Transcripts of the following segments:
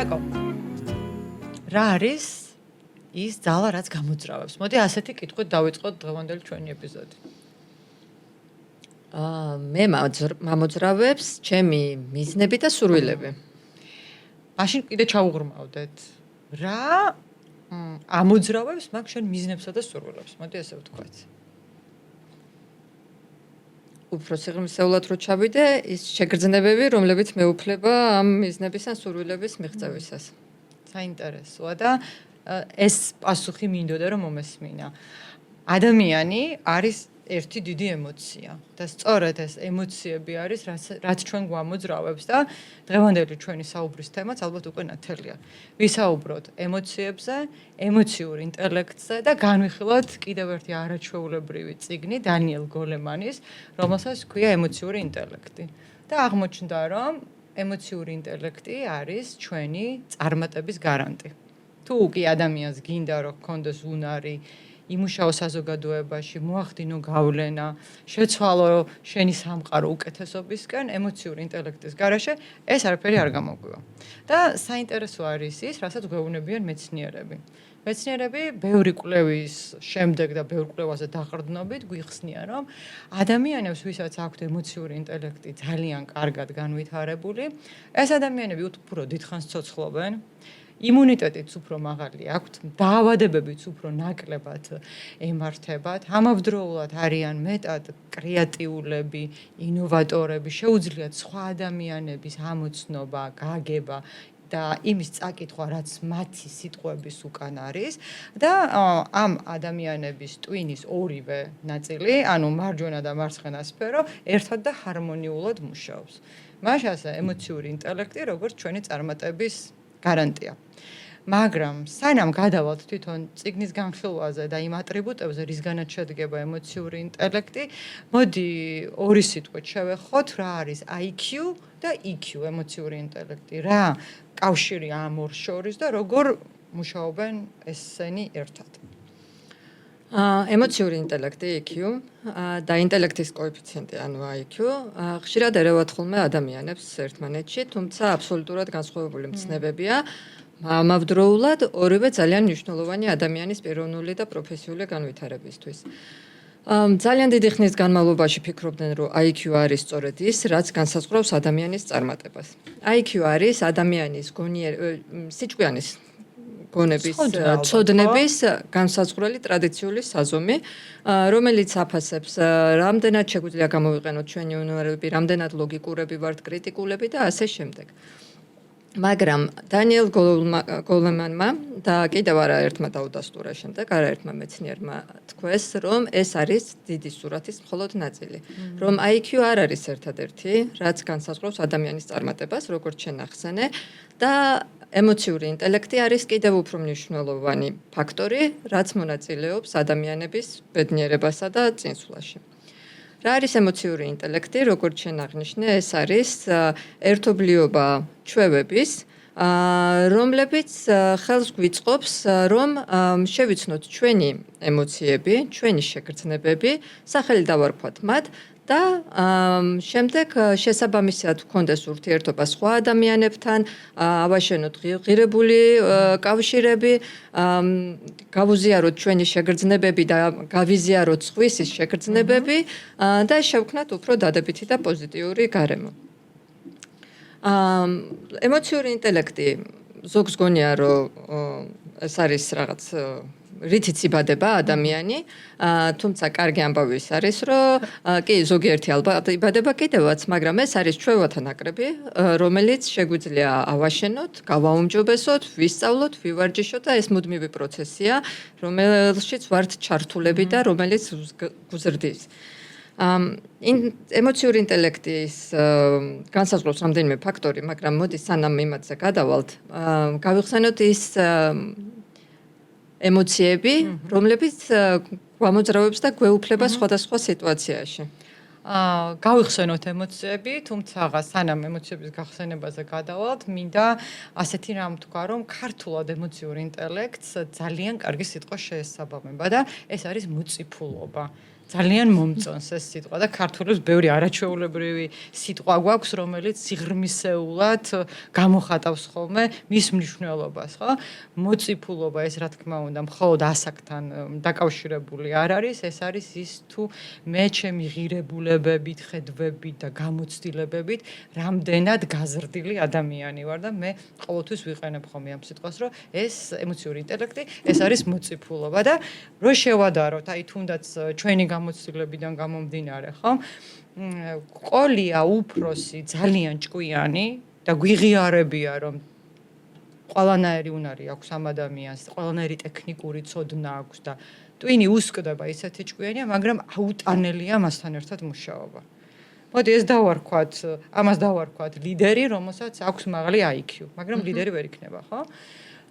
აკო. რა არის ის ძალა, რაც გამოძრავებს? მოდი ასეთი კითხვით დავიწყოთ დღევანდელი ჩვენი ეპიზოდი. მე მამოძრავებს ჩემი მიზნები და სურვილები. მაშინ კიდე ჩავუღრმავდეთ. რა ამოძრავებს მაგ შენ მიზნებსა და სურვილებს? მოდი ესე ვთქვათ. უფრო სიღრმისეულად რო ჩავიდე, ის შეგრძნებები, რომლებიც მეუფლება ამ მიზნების ან სურვილების მიღწევისას. საინტერესოა და ეს პასუხი მინდოდა რომ მომესმინა. ადამიანი არის ერთი დიდი ემოცია და სწორედ ეს ემოციები არის, რაც ჩვენ გვამოძრავებს და დღევანდელი ჩვენი საუბრის თემაც ალბათ უკვე ნათელია. ვისაუბროთ ემოციებზე, ემოციურ ინტელექტზე და განვიხილოთ კიდევ ერთი არაჩვეულებრივი წიგნი დანიელ გოლემანის, რომელსაც ჰქვია ემოციური ინტელექტი. და აღმოჩნდა, რომ ემოციური ინტელექტი არის ჩვენი წარმატების გარანტი. თუ კი ადამიანს გინდა რომ გქონდეს უნარი იმუშაო საზოგადოებაში, მოახდინო გავლენა, შეცვალო შენი სამყარო უკეთესობისკენ, ემოციური ინტელექტის გარეშე ეს არაფერი არ გამოგვივა. და საინტერესო არის ის, რასაც გვეუბნებიან მეცნიერები. მეცნიერები ბევრი კვლევის შემდეგ და ბევრ კვლევაზე დაყრდნობით გვიხსნიან, რომ ადამიანებს, ვისაც აქვთ ემოციური ინტელექტი ძალიან კარგად განვითარებული, ეს ადამიანები უფრო დიდხანს ცოცხლობენ. იმუნიტეტიც უფრო მაღალი აქვთ, დაავადებებიც უფრო ნაკლებად ემართებათ, ამავდროულად არიან მეტად კრეატიულები, ინოვატორები, შეუძლიათ სხვა ადამიანების ამოცნობა, გაგება და იმის წაკითხვა, რაც მათი სიტყვების უკან არის და ამ ადამიანების ტვინის ორივე ნაწილი, ანუ მარჯვენა და მარცხენა სფერო, ერთად და ჰარმონიულად მუშაობს. მაშინ ასე ემოციური ინტელექტი, როგორც ჩვენი წარმატების გარანტია. მაგრამ სანამ გადავალთ თვითონ წიგნის განხილვაზე და იმ ატრიბუტებზე, რისგანაც შედგება ემოციური ინტელექტი, მოდი ორი სიტყვით შევეხოთ, რა არის IQ და EQ, ემოციური ინტელექტი. რა კავშირი ამ ორ შორის და როგორ მუშაობენ ესენი ერთად? ემოციური ინტელექტი EQ და ინტელექტის კოეფიციენტი, ანუ IQ, ხშირად ერევათ ხოლმე ადამიანებს ერთმანეთში, თუმცა აბსოლუტურად განსხვავებული მცნებებია. ამავდროულად ორივე ძალიან მნიშვნელოვანი ადამიანის პიროვნული და პროფესიული განვითარებისთვის. ძალიან დიდი ხნის განმავლობაში ფიქრობდნენ, რომ IQ არის სწორედ ის, რაც განსაზღვრავს ადამიანის წარმატებას. IQ არის ადამიანის სიჭკვიანის გონების, ცოდნების განსაზღვრელი ტრადიციული საზომი, რომელიც აფასებს, რამდენად შეგვიძლია გამოვიყენოთ ჩვენი უნარები, რამდენად ლოგიკურები ვართ, კრიტიკულები და ასე შემდეგ. მაგრამ დანიელ გოლემანმა და კიდევ არაერთმა დაუდასტურა შემდეგ, არაერთმა მეცნიერმა თქვეს, რომ ეს არის დიდი სურათის მხოლოდ ნაწილი. რომ IQ არ არის ერთადერთი, რაც განსაზღვრავს ადამიანის წარმატებას, როგორც შენ ახსენე, და ემოციური ინტელექტი არის კიდევ უფრო მნიშვნელოვანი ფაქტორი, რაც მონაწილეობს ადამიანების ბედნიერებასა და წინსვლაში. რა არის ემოციური ინტელექტი, როგორც შენ აღნიშნე, ეს არის ერთობლიობა ჩვევების, რომლებიც ხელს გვიწყობს, რომ შევიცნოთ ჩვენი ემოციები, ჩვენი შეგრძნებები, სახელი დავარქვათ მათ და შემდეგ შესაბამისად გქონდეს ურთიერთობა სხვა ადამიანებთან, ავაშენოთ ღირებული კავშირები, გავუზიაროთ ჩვენი შეგრძნებები და გავიზიაროთ სხვისის შეგრძნებები და შევქმნათ უფრო დადებითი და პოზიტიური გარემო. ემოციური ინტელექტი ზოგს გონია, რომ ეს არის რაღაც რითიც იბადება ადამიანი, თუმცა კარგი ამბავი ის არის, რომ კი ზოგიერთი ალბათ იბადება კიდევაც, მაგრამ ეს არის ჩვევათა ნაკრები, რომელიც შეგვიძლია ავაშენოთ, გავაუმჯობესოთ, ვისწავლოთ, ვივარჯიშოთ და ეს მუდმივი პროცესია, რომელშიც ვართ ჩართულები და რომელიც გუზრდის. ემოციური ინტელექტის განსაზღვრავს რამდენიმე ფაქტორი, მაგრამ მოდი სანამ იმათზე გადავალთ, გავიხსენოთ ის ემოციები, რომლებიც გვამოძრავებს და გვეუფლება სხვადასხვა სიტუაციაში. გავიხსენოთ ემოციები, თუმცა სანამ ემოციების გახსენებაზე გადავალთ, მინდა ასეთი რამ თქვა, რომ ქართულად ემოციური ინტელექტს ძალიან კარგი სიტყვა შეესაბამება და ეს არის მოწიფულობა. ძალიან მომწონს ეს სიტყვა და ქართულებს ბევრი არაჩვეულებრივი სიტყვა გვაქვს, რომელიც სიღრმისეულად გამოხატავს ხოლმე მის მნიშვნელობას, ხო? მოწიფულობა ეს რა თქმა უნდა მხოლოდ ასაკთან დაკავშირებული არ არის, ეს არის ის თუ მე ჩემი ღირებულებებით, ხედვებით და გამოცდილებებით რამდენად გაზრდილი ადამიანი ვარ და მე ყოველთვის ვიყენებ ხოლმე ამ სიტყვას, რომ ეს ემოციური ინტელექტი, ეს არის მოწიფულობა და რო შევადაროთ, აი თუნდაც ჩვენი გამოცდილებიდან გამომდინარე, ხო? ყოლია უფროსი, ძალიან ჭკვიანი და გვიღიარებია, რომ ყველანაირი უნარი აქვს ამ ადამიანს, ყველანაირი ტექნიკური ცოდნა აქვს და ტვინი უსკდება ისეთი ჭკვიანია, მაგრამ აუტანელია მასთან ერთად მუშაობა. მოდი ეს დავარქვათ, ამას დავარქვათ ლიდერი, რომელსაც აქვს მაღალი IQ, მაგრამ ლიდერი ვერ იქნება, ხო?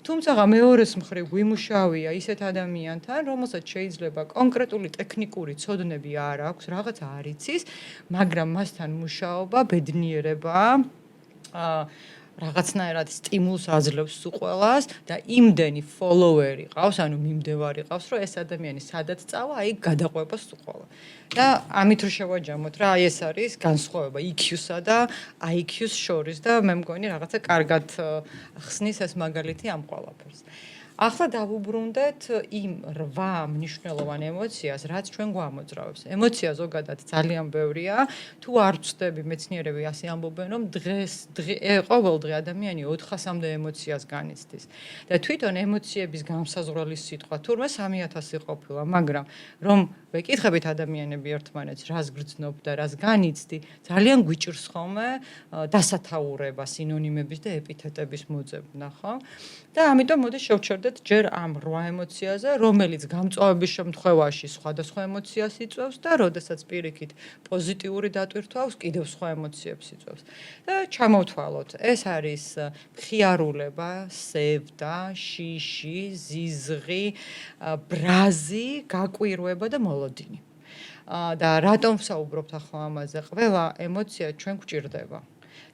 თუმცა მეორეს მხრივ გვიმუშავია ისეთ ადამიანთან, რომელსაც შეიძლება კონკრეტული ტექნიკური ცოდნები არ აქვს, რაღაც არ იცის, მაგრამ მასთან მუშაობა, ბედნიერება, რაღაცნაირად სტიმულს აძლევს უყველას და იმდენი ფოლოვერი ყავს, ანუ მიმდევარი ყავს, რომ ეს ადამიანი სადაც წავა, აი გადაყვება უყველა. და ამით რო შევაჯამოთ რა, აი ეს არის განსხვავება EQ-სა და IQ-ს შორის და მე მგონი რაღაცა კარგად ხსნის ეს მაგალითი ამ ყველაფერს. ახლა დავუბრუნდეთ იმ 8 მნიშვნელოვან ემოციას, რაც ჩვენ გვამოძრავებს. ემოცია ზოგადად ძალიან ბევრია. თუ არ ვწდები, მეცნიერები ასე ამბობენ, რომ ყოველდღე ადამიანი 400-მდე ემოციას განიცდის. და თვითონ ემოციების განსაზღვრელი სიტყვა თურმე 3000 ყოფილა, მაგრამ რომ ვეკითხებით ადამიანები ერთმანეთს, რას გრძნობ და რას განიცდი, ძალიან გვიჭირს ხოლმე დასათაურება სინონიმების და ეპითეტების მოძებნა, ხო? და ამიტომ მოდი შევჩერდეთ ჯერ ამ 8 ემოციაზე, რომელიც გამწვავების შემთხვევაში სხვადასხვა ემოციას იწვევს და როდესაც პირიქით პოზიტიური დატვირთვა აქვს, კიდევ სხვა ემოციებს იწვევს. და ჩამოვთვალოთ, ეს არის მხიარულება, სევდა, შიში, ზიზღი, ბრაზი, გაკვირვება და მოლოდინი. და რატომ ვსაუბრობთ ახლა ამაზე? ყველა ემოცია ჩვენ გვჭირდება.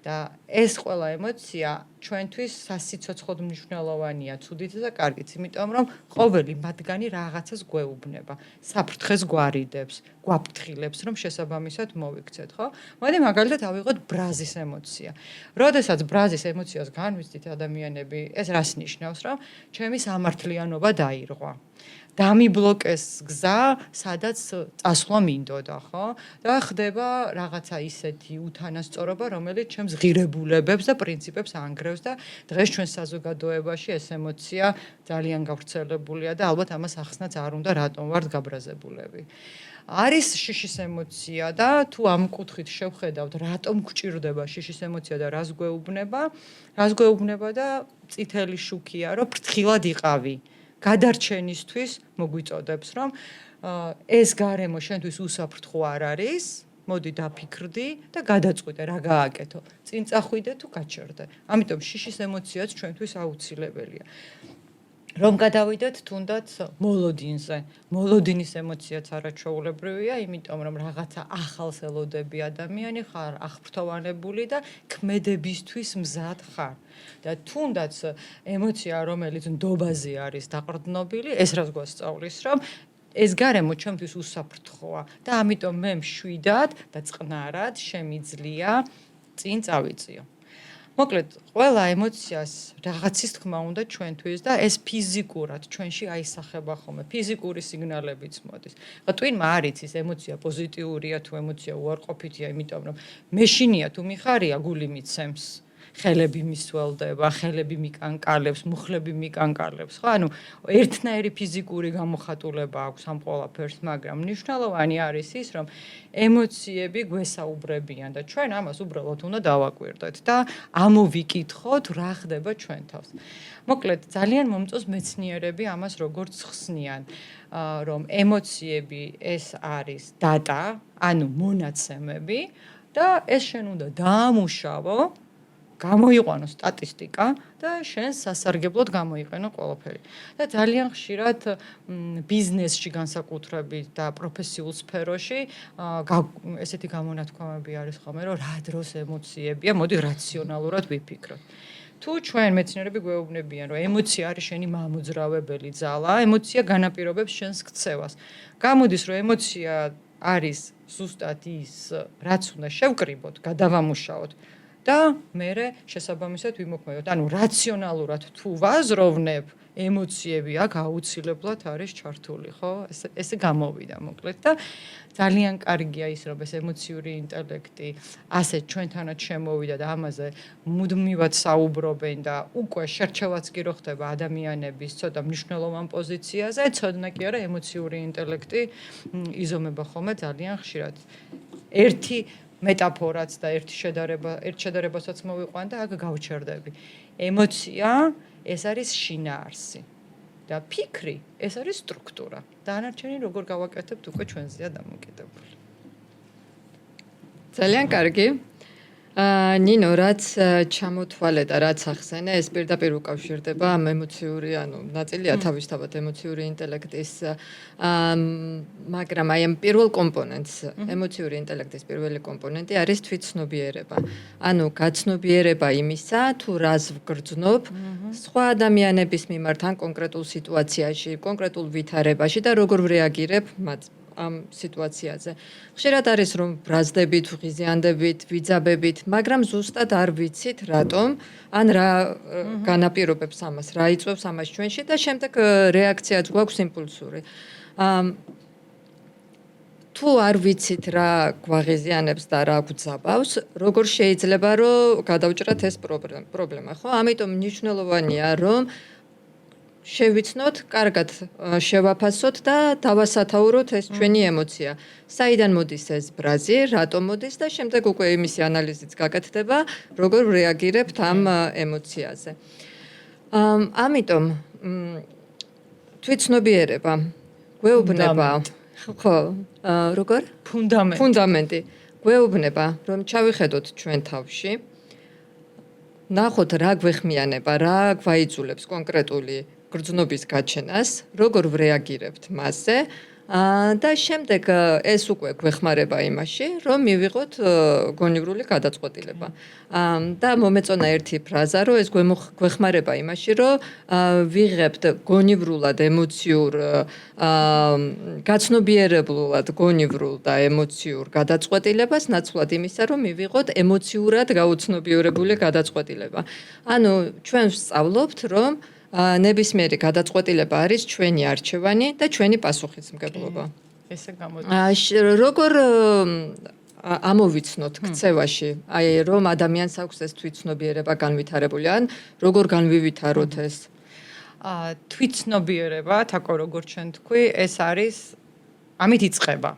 და ეს ყველა ემოცია ჩვენთვის სასიცოცხლოდ მნიშვნელოვანია, ცუდით და კარგით, იმიტომ რომ ყოველი მათგანი რაღაცას გვეუბნება, საფრთხეს გვარიდებს, გვაფრთხილებს, რომ შესაბამისად მოვიქცეთ, ხო? მოდი მაგალითად ავიღოთ ბრაზის ემოცია. როდესაც ბრაზის ემოციას განვიცდით ადამიანები, ეს რას ნიშნავს, რომ ჩემი სამართლიანობა დაირღვა. დამიბლოკეს გზა, სადაც წასვლა მინდოდა, ხო? და ხდება რაღაცა ისეთი უთანასწორობა, რომელიც ჩემს ღირებულებებს და პრინციპებს ანგრევს და დღეს ჩვენ საზოგადოებაში ეს ემოცია ძალიან გავრცელებულია და ალბათ ამას ახსნაც არ უნდა, რატომ ვართ გაბრაზებულები. არის შიშის ემოცია და თუ ამ კუთხით შევხედავთ, რატომ გვჭირდება შიშის ემოცია და რას გვეუბნება და წითელი შუქია, რომ ფრთხილად იყავი. გადარჩენისთვის მოგვიწოდებს, რომ ეს გარემო შენთვის უსაფრთხო არ არის, მოდი დაფიქრდი და გადაწყვიტე რა გააკეთო. წინ წახვიდე თუ გაჩერდე. ამიტომ შიშის ემოციაც ჩვენთვის აუცილებელია. რომ გადავიდეთ თუნდაც მოლოდინზე. მოლოდინის ემოციაც არაჩვეულებრივია, იმიტომ რომ რაღაცა ახალს ელოდები ადამიანი ხარ, აღფრთოვანებული და ქმედებისთვის მზად ხარ. და თუნდაც ემოცია, რომელიც ნდობაზე არის დაყრდნობილი, ეს რაც გვასწავლის, რომ ეს გარემო ჩემთვის უსაფრთხოა და ამიტომ მე მშვიდად და წყნარად შემიძლია წინ წავიწიო. მოკლედ, ყველა ემოციას რაღაცის თქმა უნდა ჩვენთვის და ეს ფიზიკურად ჩვენში აისახება ხოლმე, ფიზიკური სიგნალებიც მოდის. ხა ტვინმა არ იცის ემოცია პოზიტიურია თუ ემოცია უარყოფითია, იმიტომ რომ მეშინია თუ მიხარია გული მიცემს. ხელები მისველდება, ხელები მიკანკალებს, მუხლები მიკანკალებს, ხო? ანუ ერთნაირი ფიზიკური გამოხატულება აქვს ამ ყველაფერს, მაგრამ მნიშვნელოვანი არის ის, რომ ემოციები გვესაუბრებიან და ჩვენ ამას უბრალოდ უნდა დავაკვირდეთ და ამოვიკითხოთ, რა ხდება ჩვენ თავს. მოკლედ, ძალიან მომწონს მეცნიერები ამას როგორც ხსნიან, რომ ემოციები ეს არის დატა, ანუ მონაცემები და ეს შენ უნდა დაამუშავო გამოიყვანო სტატისტიკა და შენ სასარგებლოდ გამოიყენო ყველაფერი. და ძალიან ხშირად ბიზნესში განსაკუთრებით და პროფესიულ სფეროში ესეთი გამონათქვამები არის ხოლმე, რომ რა დროს ემოციებია, მოდი რაციონალურად ვიფიქროთ. თუ ჩვენ მეცნიერები გვეუბნებიან, რომ ემოცია არის შენი მამოძრავებელი ძალა, ემოცია განაპირობებს შენს ქცევას. გამოდის, რომ ემოცია არის ზუსტად ის, რაც უნდა შევკრიბოთ, გადავამუშაოთ და მერე შესაბამისად ვიმოქმედოთ. ანუ რაციონალურად თუ ვაზროვნებ, ემოციები აქ აუცილებლად არის ჩართული, ხო? ესე გამოვიდა მოკლედ და ძალიან კარგია ის, რომ ეს ემოციური ინტელექტი ასე ჩვენთანაც შემოვიდა და ამაზე მუდმივად საუბრობენ და უკვე შერჩევაც კი რო ხდება ადამიანების ცოტა მნიშვნელოვან პოზიციაზე, ცოდნა კი არა ემოციური ინტელექტი იზომება ხოლმე ძალიან ხშირად. ერთი მეტაფორაც და ერთ შედარებასაც მოვიყვან და აქ გავჩერდები. ემოცია ეს არის შინაარსი და ფიქრი ეს არის სტრუქტურა. დანარჩენი როგორ გავაკეთებთ უკვე ჩვენზეა დამოკიდებული. ძალიან კარგი. ნინო, რაც ჩამოთვალე და რაც ახსენე, ეს პირდაპირ უკავშირდება ამ ემოციური, ნაწილია თავისთავად ემოციური ინტელექტის, მაგრამ აი ამ პირველ კომპონენტს, ემოციური ინტელექტის პირველი კომპონენტი არის თვითცნობიერება. ანუ გაცნობიერება იმისა, თუ რას ვგრძნობ სხვა ადამიანების მიმართ ან კონკრეტულ სიტუაციაში, კონკრეტულ ვითარებაში და როგორ ვრეაგირებ ამ სიტუაციაზე. ხშირად არის რომ ბრაზდებით, ვღიზიანდებით, ვიძაბებით, მაგრამ ზუსტად არ ვიცით რატომ, ან რა განაპირობებს ამას, რა იწვევს ამას ჩვენში და შემდეგ რეაქციაც გვაქვს იმპულსური. თუ არ ვიცით რა გვაღიზიანებს და რა გვძაბავს, როგორ შეიძლება რომ გადავჭრათ ეს პრობლემა, ხო? ამიტომ მნიშვნელოვანია რომ შევიცნოთ, კარგად შევაფასოთ და დავასათაუროთ ეს ჩვენი ემოცია. საიდან მოდის ეს ბრაზი, რატომ მოდის და შემდეგ უკვე იმისი ანალიზიც გაკეთდება, როგორ რეაგირებთ ამ ემოციაზე. ამიტომ თვითცნობიერება გვეუბნება, ხო, როგორ? ფუნდამენტი. გვეუბნება, რომ ჩავიხედოთ ჩვენ თავში, ნახოთ რა გვეხმიანება, რა გვაიძულებს კონკრეტული გრძნობის გაჩენას, როგორ ვრეაგირებთ მასზე და შემდეგ ეს უკვე გვეხმარება იმაში, რომ მივიღოთ გონივრული გადაწყვეტილება. და მომეწონა ერთი ფრაზა, რომ ეს გვეხმარება იმაში, რომ ვიღებთ გონივრულად ემოციურ, გაცნობიერებლად გონივრულ და ემოციურ გადაწყვეტილებას, ნაცვლად იმისა, რომ მივიღოთ ემოციურად გაუცნობიერებული გადაწყვეტილება. ანუ ჩვენ ვსწავლობთ, რომ ნებისმიერი გადაწყვეტილება არის ჩვენი არჩევანი და ჩვენი პასუხისმგებლობა. ესე გამოდის. როგორ ამოვიცნოთ ქცევაში, აი რომ ადამიანს აქვს ეს თვითცნობიერება განვითარებული, ან როგორ განვივითაროთ ეს? თვითცნობიერება, თაკო როგორ ჩვენ თქვი, ეს არის ამით იწყება.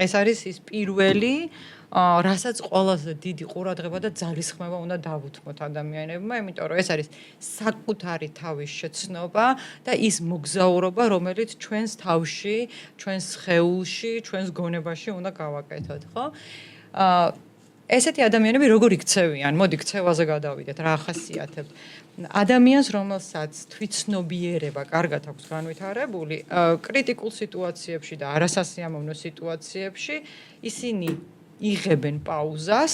ეს არის ის პირველი რასაც ყველაზე დიდი ყურადღება და ძალისხმევა უნდა დავუთმოთ ადამიანებმა, იმიტომ რომ ეს არის საკუთარი თავის შეცნობა და ის მოგზაურობა, რომელიც ჩვენს თავში, ჩვენს სხეულში, ჩვენს გონებაში უნდა გავაკეთოთ, ხო? ესეთი ადამიანები როგორ იქცევიან? მოდი ქცევაზე გადავიდეთ, რა ახასიათებთ? ადამიანს, რომელსაც თვითცნობიერება კარგად აქვს განვითარებული, კრიტიკულ სიტუაციებში და არასასიამოვნო სიტუაციებში ისინი იღებენ პაუზას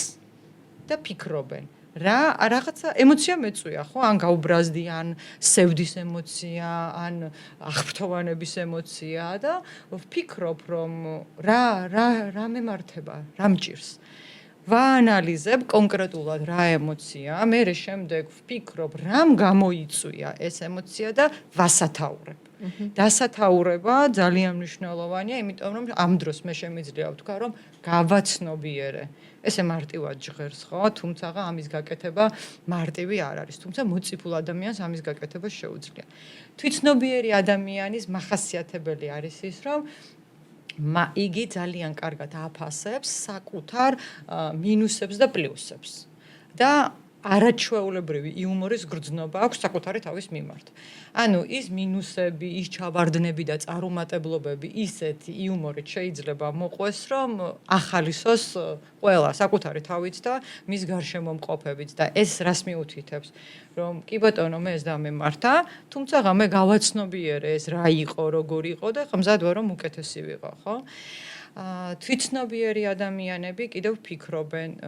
და ფიქრობენ. რაღაცა ემოცია მეწვია, ხო? ან გაუბრაზდიან, სევდის ემოცია, ან აღფრთოვანების ემოცია და ვფიქრობ, რომ რა მემართება, რა მჭირს. ვაანალიზებ კონკრეტულად რა ემოცია, მერე შემდეგ ვფიქრობ, რამ გამოიწვია ეს ემოცია და ვასათაურებ. დასათაურება ძალიან მნიშვნელოვანია, იმიტომ რომ ამ დროს მე შემიძლია ვთქვა, რომ გავაცნობიერე. ესე მარტივად ჟღერს, ხო? თუმცა ამის გაკეთება მარტივი არ არის. თუმცა მოციფულ ადამიანს ამის გაკეთება შეუძლია. თვითცნობიერი ადამიანის მახასიათებელი არის ის, რომ იგი ძალიან კარგად აფასებს საკუთარ მინუსებს და პლუსებს. და არაჩვეულებრივი იუმორის გრძნობა აქვს საკუთარი თავის მიმართ. ანუ ის მინუსები, ის ჩავარდნები და წარუმატებლობები ისეთი იუმორით შეიძლება მოყვეს, რომ ახალისოს ყველა საკუთარი თავით და მის გარშემო მყოფებით და ეს რას მიუთითებს, რომ კი ბატონო, მე ეს დამემართა, თუმცა მე გავაცნობიერე ეს რა იყო, როგორ იყო და ხმზად ვარ რომ უკეთესი ვიყო, ხო? თვითცნობიერი ადამიანები კიდევ ფიქრობენ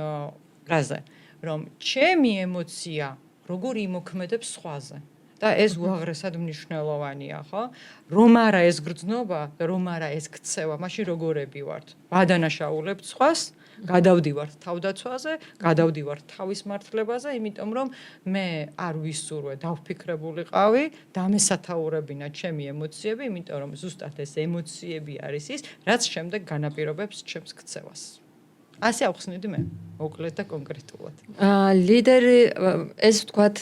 რაზე? რომ ჩემი ემოცია როგორ იმოქმედებს სხვაზე. და ეს უაღრესად მნიშვნელოვანია, ხო? რომ არა ეს გრძნობა და რომ არა ეს ქცევა, მაშინ როგორები ვართ? ვადანაშაულებთ სხვას, გადავდივართ თავდაცვაზე, გადავდივართ თავის მართლებაზე, იმიტომ რომ მე არ ვისურვე დავფიქრებულიყავი, დამესათაურებინა ჩემი ემოციები, იმიტომ რომ ზუსტად ეს ემოციები არის ის, რაც შემდეგ განაპირობებს ჩემს ქცევას. ასე ავხსნიდი მე, მოკლედ და კონკრეტულად. ლიდერი ეს ვთქვათ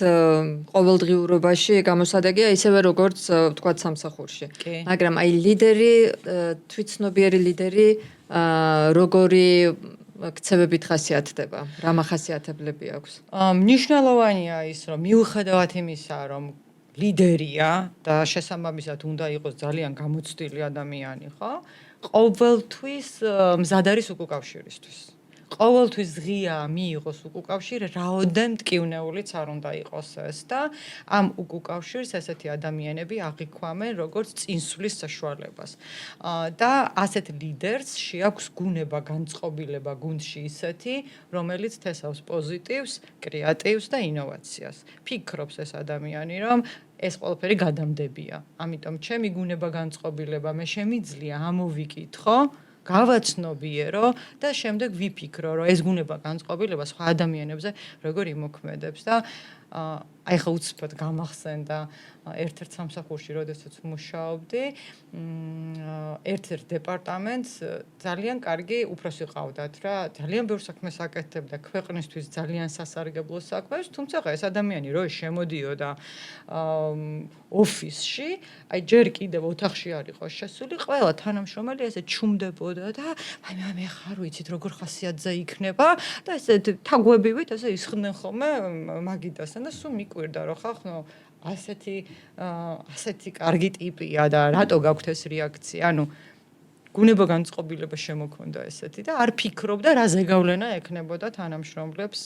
ყოველდღიურობაში გამოსადეგია ისევე როგორც ვთქვათ სამსახურში. მაგრამ აი ლიდერი, თვითცნობიერი ლიდერი როგორი ქცევებით ხასიათდება? რა მახასიათებლები აქვს? მნიშვნელოვანია ის, რომ მიუხედავად იმისა, რომ ლიდერია და შესაბამისად უნდა იყოს ძალიან გამოცდილი ადამიანი, ხო? ყოველთვის მზად არის უკავშირისთვის. ყოველთვის ღია მიიღოს უკავშირი, რაოდენ მტკივნეულიც არ უნდა იყოს ეს და ამ უკავშირს ესეთი ადამიანები აღიქვამენ როგორც წინსვლის საშუალებას. და ასეთ ლიდერს შეაქვს გუნება, განწყობილება გუნდში ისეთი, რომელიც თესავს პოზიტივს, კრეატივს და ინოვაციას. ფიქრობს ეს ადამიანი, რომ ეს ყველაფერი გადამდებია. ამიტომ ჩემი გუნება განწყობილება მე შემიძლია ამოვიკითხო, გავაცნობიერო და შემდეგ ვიფიქრო, რომ ეს გუნება განწყობილება სხვა ადამიანებზე როგორ იმოქმედებს და აი ხა უცბად გამახსენდა ერთ-ერთ სამსახურში, როდესაც მუშაობდი, ერთ-ერთ დეპარტამენტს ძალიან კარგი უფროსი ყავდათ რა, ძალიან ბევრ საქმეს აკეთებდა ქვეყნისთვის ძალიან სასარგებლო საქმეს, თუმცა ეს ადამიანი რო შემოდიოდა ოფისში, აი ჯერ კიდევ ოთახში არ იყო შესული, ყველა თანამშრომელი ესე ჩუმდებოდა და აი მე ხარ ვიცით როგორ ხასიათზე იქნება და ესე თაგვებივით ესე ისხდნენ ხოლმე მაგიდასთან და სულ მიკვირდა რომ ხახნო ასეთი კარგი ტიპია და რატო გაქვთ ეს რეაქცია? ანუ გუნება განწყობილება შემოქონდა ესეთი და არ ფიქრობდა რა ზეგავლენა ექნებოდა თანამშრომლებს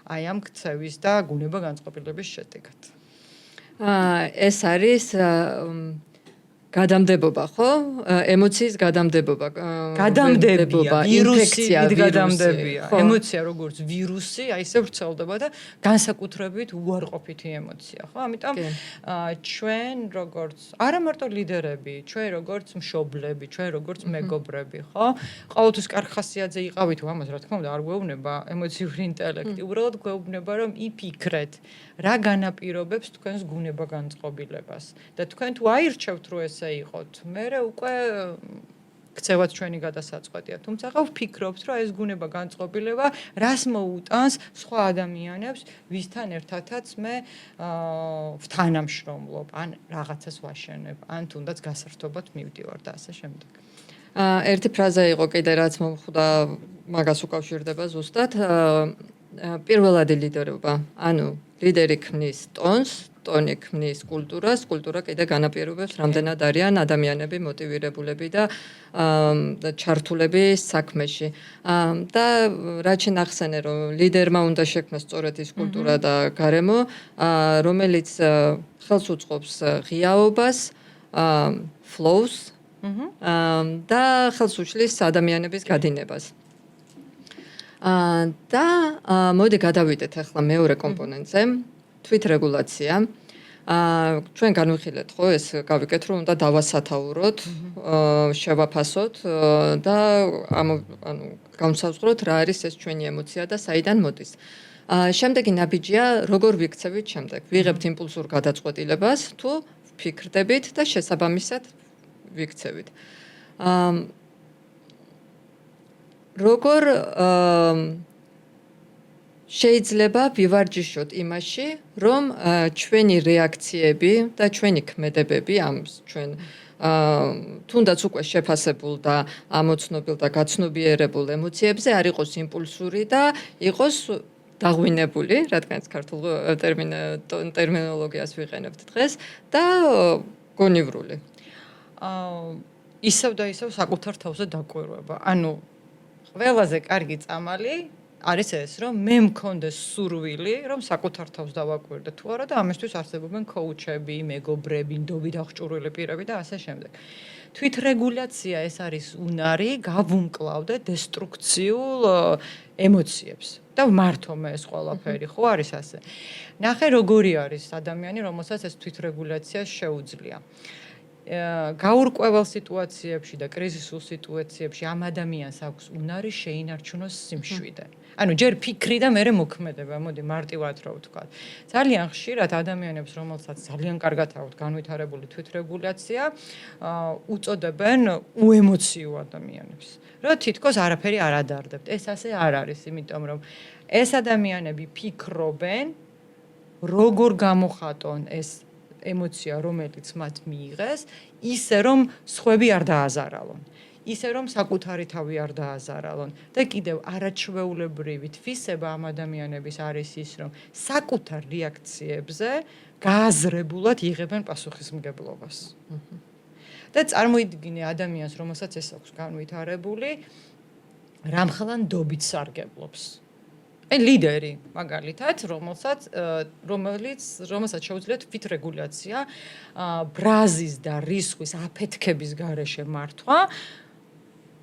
აი ამ ქცევის და გუნება განწყობილების შედეგად. ეს არის გადამდებობა, ხო? ემოციის გადამდებობა. გადამდებია, ვირუსით გადამდებია. ემოცია როგორც ვირუსი, აი ესე ვრცელდება და განსაკუთრებით უარყოფითი ემოცია, ხო? ამიტომ ჩვენ როგორც არა მარტო ლიდერები, ჩვენ როგორც მშობლები, ჩვენ როგორც მეგობრები, ხო? ყოველთვის კარგ ხასიათზე იყავით, ამას რა თქმა უნდა არ გვეუბნება ემოციური ინტელექტი, უბრალოდ გვეუბნება რომ იფიქრეთ, რა განაპირობებს თქვენს გუნება განწყობილებას და თქვენ თუ აირჩევთ რომ ესე იყოთ, მერე უკვე ქცევაც ჩვენი გადასაწყვეტია. თუმცა ვფიქრობთ, რომ ეს გუნება განწყობილება რას მოუტანს სხვა ადამიანებს, ვისთან ერთადაც მე ვთანამშრომლობ, ან რაღაცას ვაშენებ, ან თუნდაც გასართობად მივდივარ და ასე შემდეგ. ერთი ფრაზა იყო კიდე რაც მომხვდა, მაგას უკავშირდება ზუსტად. პირველადი ლიდერობა, ანუ ლიდერი ქმნის ტონს, ტონი ქმნის კულტურას, კულტურა კიდე განაპირობებს რამდენად არიან ადამიანები მოტივირებულები და ჩართულები საქმეში. და რაც შენახსენე რომ ლიდერმა უნდა შექმნას სწორედ ის კულტურა და გარემო, რომელიც ხელს უწყობს ღიაობას, flows და ხელს უშლის ადამიანების გადინებას. და მოდი გადავიდეთ ახლა მეორე კომპონენტზე. თვითრეგულაცია. ჩვენ განვიხილეთ ხო ეს გავიკეთ რომ უნდა დავასათაუროთ, შევაფასოთ და ანუ განსაზღვროთ რა არის ეს ჩვენი ემოცია და საიდან მოდის. შემდეგი ნაბიჯია როგორ ვიქცევით შემდეგ. ვიღებთ იმპულსურ გადაწყვეტილებას თუ ვფიქრდებით და შესაბამისად ვიქცევით. როგორ შეიძლება ვივარჯიშოთ იმაში, რომ ჩვენი რეაქციები და ჩვენი ქმედებები ამ ჩვენ თუნდაც უკვე შეფასებულ და ამოცნობილ და გაცნობიერებულ ემოციებზე არ იყოს იმპულსური და იყოს დაღვინებული, რადგანაც ქართულ ტერმინოლოგიას ვიყენებთ დღეს და გონივრული. ისევ და ისევ საკუთარ თავზე დაკვირვება. ანუ ყველაზე კარგი წამალი არის ეს, რომ მე მქონდეს სურვილი, რომ საკუთარ თავს დავაკვირდე თუ არა და ამისთვის არსებობენ კოუჩები, მეგობრები, ნდობით აღჭურვილი პირები და ასე შემდეგ. თვითრეგულაცია ეს არის უნარი გავუმკლავდე დესტრუქციულ ემოციებს და ვმართო მე ეს ყველაფერი ხო არის ასე. ნახე როგორი არის ადამიანი, რომელსაც ეს თვითრეგულაცია შეუძლია. გაურკვეველ სიტუაციებში და კრიზისულ სიტუაციებში ამ ადამიანს აქვს უნარი შეინარჩუნოს სიმშვიდე. ანუ ჯერ ფიქრი და მერე მოქმედება, მოდი მარტივად რა ვთქვა. ძალიან ხშირად ადამიანებს, რომელსაც ძალიან კარგად აქვთ განვითარებული თვითრეგულაცია, უწოდებენ უემოციურ ადამიანებს. რა თითქოს არაფერი არ ადარდებთ. ეს ასე არ არის, იმიტომ რომ ეს ადამიანები ფიქრობენ, როგორ გამოხატონ ეს ემოცია, რომელიც მათ მიიღეს, ისე რომ სხვები არ დააზარალონ. ისე რომ საკუთარი თავი არ დააზარალონ და კიდევ არაჩვეულებრივი თვისება ამ ადამიანების არის ის, რომ საკუთარ რეაქციებზე გააზრებულად იღებენ პასუხისმგებლობას. და წარმოიდგინე ადამიანს, რომელსაც ეს აქვს განვითარებული, რამხელა ნდობით სარგებლობს. ლიდერი, მაგალითად, რომელსაც შეუძლია თვითრეგულაცია, ბრაზის და რისხვის აფეთქების გარეშე მართვა,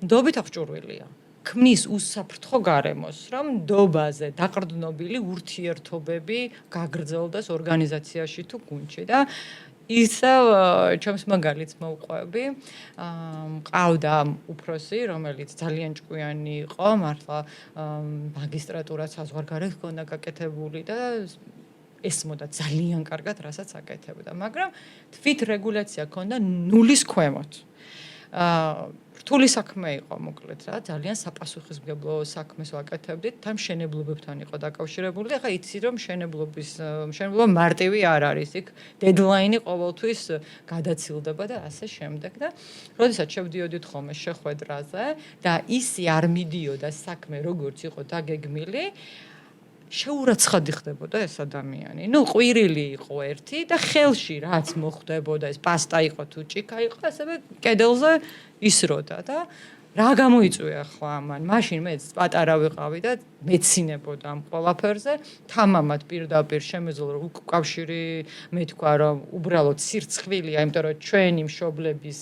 ნდობით აღჭურვილია. ქმნის უსაფრთხო გარემოს, რომ ნდობაზე დაყრდნობილი ურთიერთობები გაგრძელდეს ორგანიზაციაში თუ გუნდში და ისევ ჩემს მაგალითს მოვყვები, მყავდა უფროსი, რომელიც ძალიან ჭკვიანი იყო, მართლა მაგისტრატურა საზღვარგარეთ ჰქონდა გაკეთებული და ესმოდა ძალიან კარგად, რასაც აკეთებდა, მაგრამ თვითრეგულაცია ჰქონდა ნულის ქვემოთ. რთული საქმე იყო მოკლედ რა, ძალიან საპასუხისმგებლო საქმეს ვაკეთებდით, თან მშენებლობებთან იყო დაკავშირებული. ახლა იცი რომ მშენებლობა მარტივი არ არის, იქ დედლაინი ყოველთვის გადაცილდება და ასე შემდეგ და როდესაც შევდიოდით ხოლმე შეხვედრაზე და ისი არ მიდიოდა საქმე როგორც იყო დაგეგმილი, შეურაცხადი ხდებოდა ეს ადამიანი. ნუ ყვირილი იყო ერთი და ხელში რაც მოხდებოდა, ეს პასტა იყო თუ ჭიქა იყო, ასევე კედელზე ისროდა და რა გამოიწვია ახლა ამან? მაშინ მეც პატარა ვიყავი და მეცინებოდა ამ ყველაფერზე, თამამად პირდაპირ შემეძლო რომ უკავშირი მეთქვა რომ უბრალოდ სირცხვილია, იმიტომ რომ ჩვენი მშობლების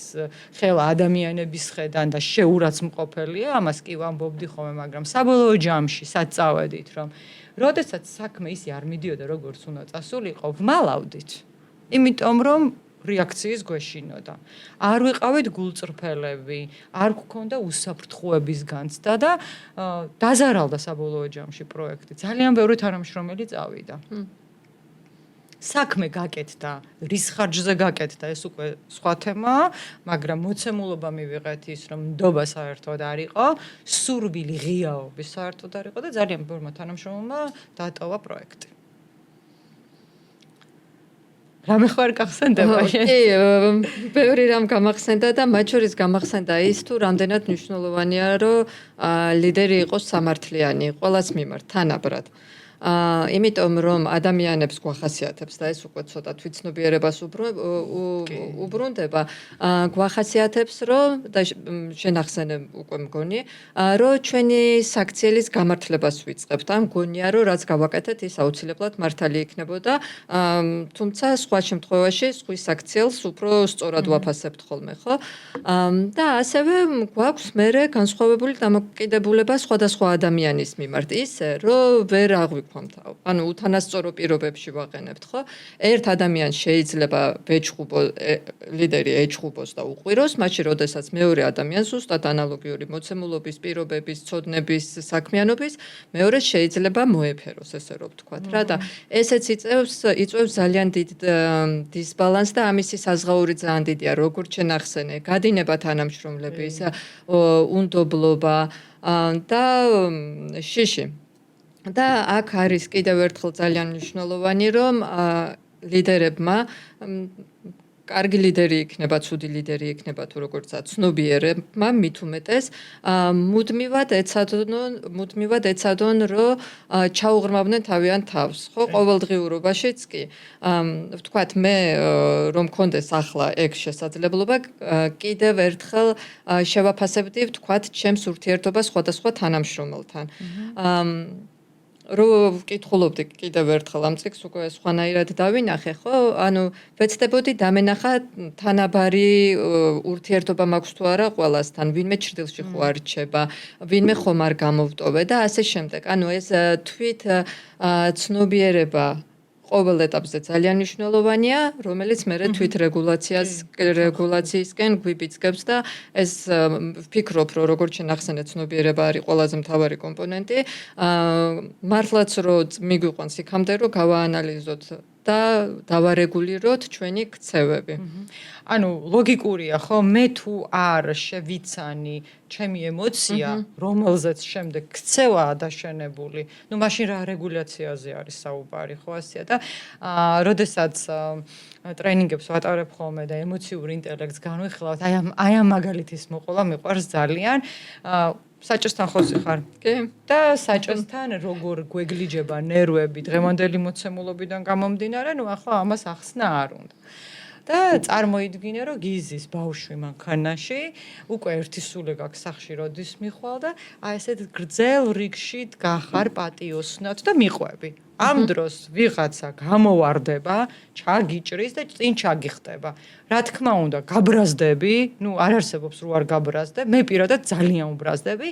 ხელა ადამიანების ხედან და შეურაცხმყოფელია, ამას კი ვამბობდი ხოლმე, მაგრამ საბოლოო ჯამში სად წავედით რომ როდესაც საქმე ისე არ მიდიოდა როგორც უნდა წასულიყო, ვმალავდით. იმიტომ რომ რეაქციის გვეშინოდა. არ ვიყავით გულწრფელები, არ გქონდა უსაფრთხოების განცდა და დაზარალდა საბოლოო ჯამში პროექტი. ძალიან ბევრი თანამშრომელი წავიდა. საქმე გაკეთდა, რის ხარჯზე გაკეთდა, ეს უკვე სხვა თემაა, მაგრამ მოცემულობა მივიღეთ ის, რომ ნდობა საერთოდ არ იყო, სურვილი ღიაობის საერთოდ არ იყო და ძალიან ბევრმა თანამშრომელმა დატოვა პროექტი. რამე ხარ გახსენდება? კი, ბევრი რამ გამახსენდა და მათ შორის გამახსენდა ის თუ რამდენად მნიშვნელოვანია რომ ლიდერი იყოს სამართლიანი, ყველას მიმართ, თანაბრად. იმიტომ რომ ადამიანებს გვახასიათებს და ეს უკვე ცოტა თვითცნობიერებას უბრუნდება, გვახასიათებს რომ და შენახსენე უკვე მგონი, რომ ჩვენი საქციელის გამართლებას ვიწყებთ. ან მგონია რომ რაც გავაკეთეთ ის აუცილებლად მართალი იქნებოდა, თუმცა სხვა შემთხვევაში სხვის საქციელს უფრო სწორად ვაფასებთ ხოლმე, ხო? და ასევე გვაქვს მერე განსხვავებული დამოკიდებულება სხვადასხვა ადამიანის მიმართ, ისე რომ ვერ აღვიქვამთ. ანუ უთანასწორო პირობებში ვაყენებთ, ხო? ერთ ადამიანს შეიძლება ლიდერი ეჭხუბოს და უყვიროს, მაშინ როდესაც მეორე ადამიანს ზუსტად ანალოგიური მოცემულობის, პირობების, ცოდნების, საქმიანობის, მეორე შეიძლება მოეფეროს, ესე რომ ვთქვათ, რა და ესეც იწვევს ძალიან დიდ დისბალანსს და ამისი საზღაური ძალიან დიდია, როგორც შენახსენე, გადინება თანამშრომლების, უნდობლობა და შიში. და აქ არის კიდევ ერთხელ ძალიან მნიშვნელოვანი, რომ ლიდერებმა კარგი ლიდერი იქნება, ცუდი ლიდერი იქნება თუ როგორცა ცნობიერებმა მით უმეტეს მუდმივად ეცადონ, რომ ჩაუღრმავდნენ თავიანთ თავს, ხო, ყოველდღიურობაშიც კი. ვთქვათ, მე რომ მქონდეს ახლა ეგ შესაძლებლობა, კიდევ ერთხელ შევაფასებდი, ვთქვათ, ჩემს ურთიერთობას სხვადასხვა თანამშრომელთან. რო ვკითხულობდი კიდევ ერთხელ ამ წიგნს უკვე სხვანაირად დავინახე, ხო? ანუ ვეცდებოდი დამენახა თანაბარი ურთიერთობა მაქვს თუ არა ყველასთან, ვინმე ჭრილში ხო არ რჩება, ვინმე ხომ არ გამოვტოვე და ასე შემდეგ. ანუ ეს თვით ცნობიერება ყოველ ეტაპზე ძალიან მნიშვნელოვანია, რომელიც მე თვით რეგულაციისკენ გვიბიძგებს და ეს ვფიქრობ, რომ როგორც შენახსენე ცნობიერება არის ყველაზე მთავარი კომპონენტი. მართლაც რომ მიგვიყვანს იქამდე რომ გავაანალიზოთ და დავარეგულიროთ ჩვენი ქცევები. ანუ ლოგიკურია ხო მე თუ არ შევიცანი ჩემი ემოცია რომელზეც შემდეგ ქცევაა დაშენებული ნუ მაშინ რა რეგულაციაზე არის საუბარი ხო ასეა და როდესაც ტრენინგებს ვატარებ ხოლმე და ემოციურ ინტელექტს განვიხილავთ აი ამ მაგალითის მოყოლა მიყვარს ძალიან საჭესთან ხოზი ხარ. კი. და საჭესთან როგორ გვეგლიჯება ნერვები დღევანდელი მოცემულობიდან გამომდინარე, ნუ ახლა ამას ახსნა არ უნდა. და წარმოიდგინე, რომ გიზის ბავშვი მანქანაში, უკვე ერთი სული გაქვს სახში როდის მიხვალ და აი ესეთ გრძელ რიგში დგახარ პატიოსნად და მიყვები. ამ დროს ვიღაცა გამოვარდება, ჩაგიჭრის და წინ ჩაგიხტება. რა თქმა უნდა, გაბრაზდები, ნუ არ არსებობს რო არ გაბრაზდე, მე პირადად ძალიან უბრაზდები.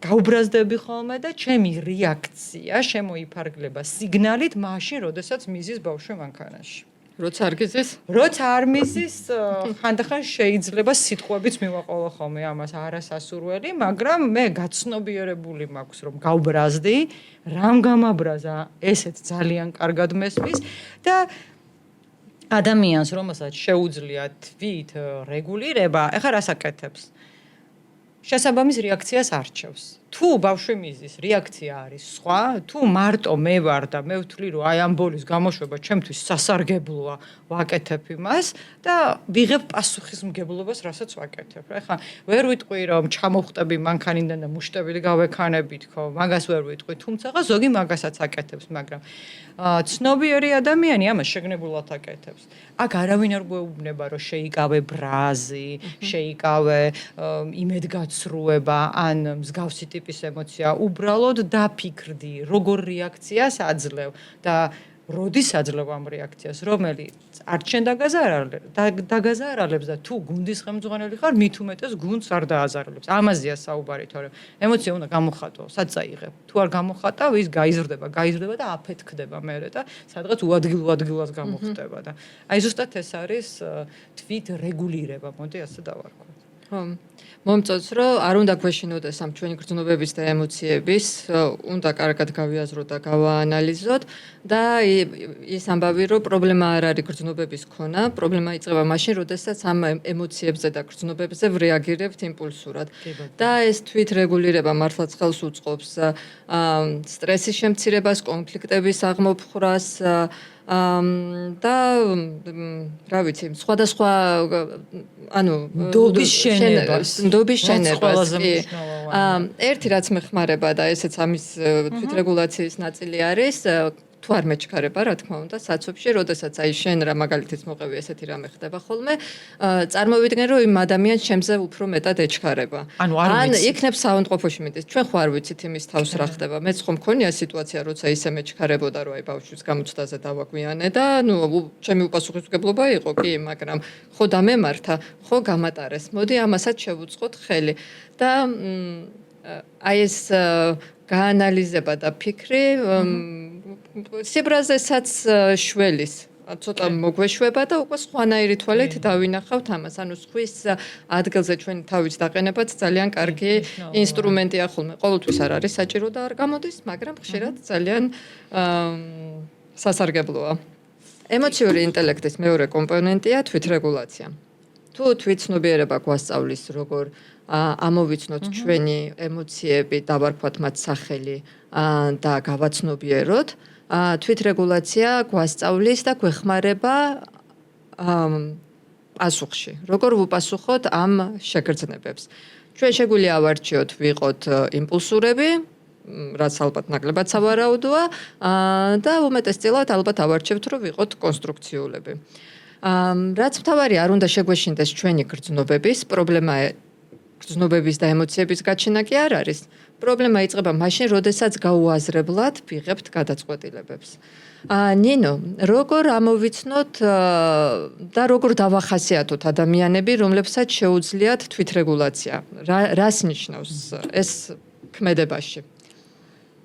გაუბრაზდები ხოლმე და ჩემი რეაქცია შემოიფარგლება სიგნალით მაშინ, როდესაც მიზის ბავშვი მანქანაში. როცა არ გიზის? როცა არ მიზის, ხანდახან შეიძლება სიტყვებიც მივაყოლო ხოლმე ამას არასასურველი, მაგრამ მე გაცნობიერებული მაქვს, რომ გავბრაზდი, რამ გამაბრაზა, ესეც ძალიან კარგად მესმის და ადამიანს, რომელსაც შეუძლია თვით რეგულირება, ეხლა რას აკეთებს? შესაბამის რეაქციას არჩევს. თუ ბავშვი მიზის, რეაქცია არის სხვა, თუ მარტო მე ვარ და მე ვთვლი, რომ აი ამ ბოლის გამოშვება ჩემთვის სასარგებლოა, ვაკეთებ იმას და ვიღებ პასუხისმგებლობას, რასაც ვაკეთებ. ეხლა ვერ ვიტყვი, რომ ჩამოვხტები მანქანიდან და მუშტებით გავექანებით, ხო, მაგას ვერ ვიტყვი, თუმცა ზოგი მაგასაც აკეთებს, მაგრამ ცნობიერი ადამიანი ამას შეგნებულად აკეთებს. აქ არავინ არ გვეუბნება, რომ შეიკავე ბრაზი, შეიკავე იმედგაცრუება ან მსგავსი ტიპის ემოცია, უბრალოდ დაფიქრდი, როგორ რეაქციას აძლევ და როდის აძლევ ამ რეაქციას, რომელიც არ ჩვენ დაგაზარალებს და თუ გუნდის ხელმძღვანელი ხარ, მით უმეტეს გუნდს არ დააზარალებს. ამაზეა საუბარი, თორემ ემოცია უნდა გამოხატო, საწაიღებ. თუ არ გამოხატავ, ის გაიზრდება და აფეთქდება მერე და სადღაც უადგილად გამოხდება და აი ზუსტად ეს არის თვით რეგულირება, მოდი ასე დავარქვათ. ხო. მომწონს, რომ არ უნდა გვეშინოდეს ამ ჩვენი გრძნობების და ემოციების, უნდა კარგად გავიაზროთ და გავაანალიზოთ და ის ამბავი, რომ პრობლემა არ არის გრძნობების ქონა, პრობლემა იწყება მაშინ, როდესაც ამ ემოციებზე და გრძნობებზე ვრეაგირებთ იმპულსურად. და ეს თვით რეგულირება მართლაც ხელს უწყობს სტრესის შემცირებას, კონფლიქტების აღმოფხვრას და რა ვიცი, სხვადასხვა ანუ ნდობის შენებას კი. ერთი რაც მეხმარება და ესეც ამის თვითრეგულაციის ნაწილი არის, თუ არ მეჩქარება, რა თქმა უნდა, საცობში, როდესაც აი შენ რა მაგალითის მოყევი ესეთი რამე ხდება ხოლმე, წარმოვიდგენ, რომ იმ ადამიანს ჩემზე უფრო მეტად ეჩქარება. ან იქნებ საავადმყოფოში მიდის. ჩვენ ხო არ ვიცით იმის თავს რა ხდება. მეც ხომ მქონია სიტუაცია, როცა ისე მეჩქარებოდა, რომ აი ბავშვის გამოცდაზე დავაგვიანე და ნუ ჩემი უპასუხისმგებლობა იყო კი, მაგრამ ხო დამემართა, ხო გამატარეს. მოდი ამასაც შევუწყოთ ხელი. და აი ეს გაანალიზება და ფიქრი სიბრაზესაც შველის ცოტა მოგვეშვება და უკვე სხვანაირი თვალით დავინახავთ ამას. ანუ სხვის ადგილზე ჩვენი თავის დაყენებაც ძალიან კარგი ინსტრუმენტია ხოლმე. ყოველთვის არ არის საჭირო და არ გამოდის, მაგრამ ხშირად ძალიან სასარგებლოა. ემოციური ინტელექტის მეორე კომპონენტია თვითრეგულაცია. თუ თვითცნობიერება გვასწავლის, როგორ ამოვიცნოთ ჩვენი ემოციები, დავარქვათ მათ სახელი და გავაცნობიეროთ, თვითრეგულაცია გვასწავლის და გვეხმარება პასუხში. როგორ ვუპასუხოთ ამ შეგრძნებებს. ჩვენ შეგვიძლია ავარჩიოთ ვიყოთ იმპულსურები, რაც ალბათ ნაკლებად სავარაუდოა და უმეტესწილად ალბათ ავარჩევთ რომ ვიყოთ კონსტრუქციულები. რაც მთავარია, არ უნდა შეგვეშინდეს ჩვენი გრძნობების პრობლემა გრძნობების და ემოციების გაჩენა კი არ არის. პრობლემა იწყება მაშინ, როდესაც გაუაზრებლად ვიღებთ გადაწყვეტილებებს. ნინო, როგორ ამოვიცნოთ და როგორ დავახასიათოთ ადამიანები, რომლებსაც შეუძლიათ თვითრეგულაცია? რას ნიშნავს ეს ქმედებაში?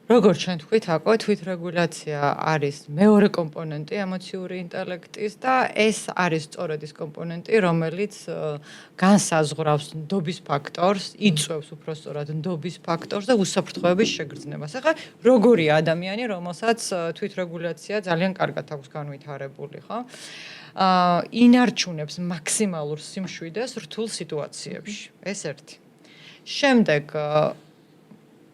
როგორც ჩვენ თქვით, აკო თვითრეგულაცია არის მეორე კომპონენტი ემოციური ინტელექტის და ეს არის სწორედ ის კომპონენტი, რომელიც განსაზღვრავს ნდობის ფაქტორს, იწვევს უпростоრად ნდობის ფაქტორს და უსაფრთხოების შეგრძნებას. ახლა როგორია ადამიანი, რომელსაც თვითრეგულაცია ძალიან კარგად აქვს განვითარებული, ხო? ინარჩუნებს მაქსიმალურ სიმშვიდეს რთულ სიტუაციებში. ეს ერთი. შემდეგ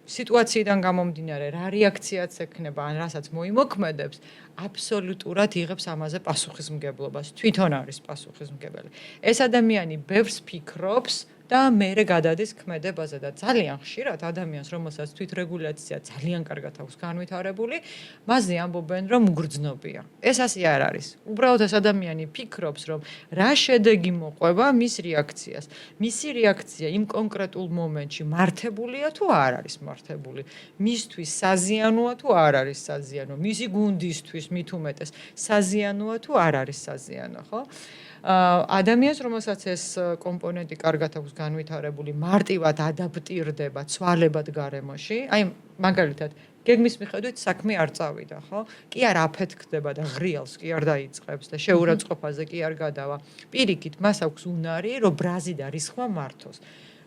სიტუაციიდან გამომდინარე, რა რეაქციაც ექნება, ან რასაც მოიმოქმედებს, აბსოლუტურად იღებს ამაზე პასუხისმგებლობას. თვითონ არის პასუხისმგებელი. ეს ადამიანი ბევრს ფიქრობს და მერე გადადის ქმედებაზე და ძალიან ხშირად ადამიანს, რომელსაც თვითრეგულაცია ძალიან კარგად აქვს განვითარებული, მასზე ამბობენ, რომ უგრძნობია. ეს ასე არ არის. უბრალოდ ეს ადამიანი ფიქრობს, რომ რა შედეგი მოყვება მის რეაქციას. მისი რეაქცია იმ კონკრეტულ მომენტში მართებულია თუ არ არის მართებული. მისთვის საზიანოა თუ არ არის საზიანო. მისი გუნდისთვის მით უმეტეს საზიანოა თუ არ არის საზიანო, ხო? ადამიანს, რომელსაც ეს კომპონენტი კარგად აქვს განვითარებული, მარტივად ადაპტირდება ცვალებად გარემოში. აი, მაგალითად, გეგმის მიხედვით საქმე არ წავიდა, ხო? კი არ აფეთქდება და ღრიალს კი არ დაიწყებს და შეურაცხყოფაზე კი არ გადავა. პირიქით, მას აქვს უნარი, რომ ბრაზი და რისხვა მართოს.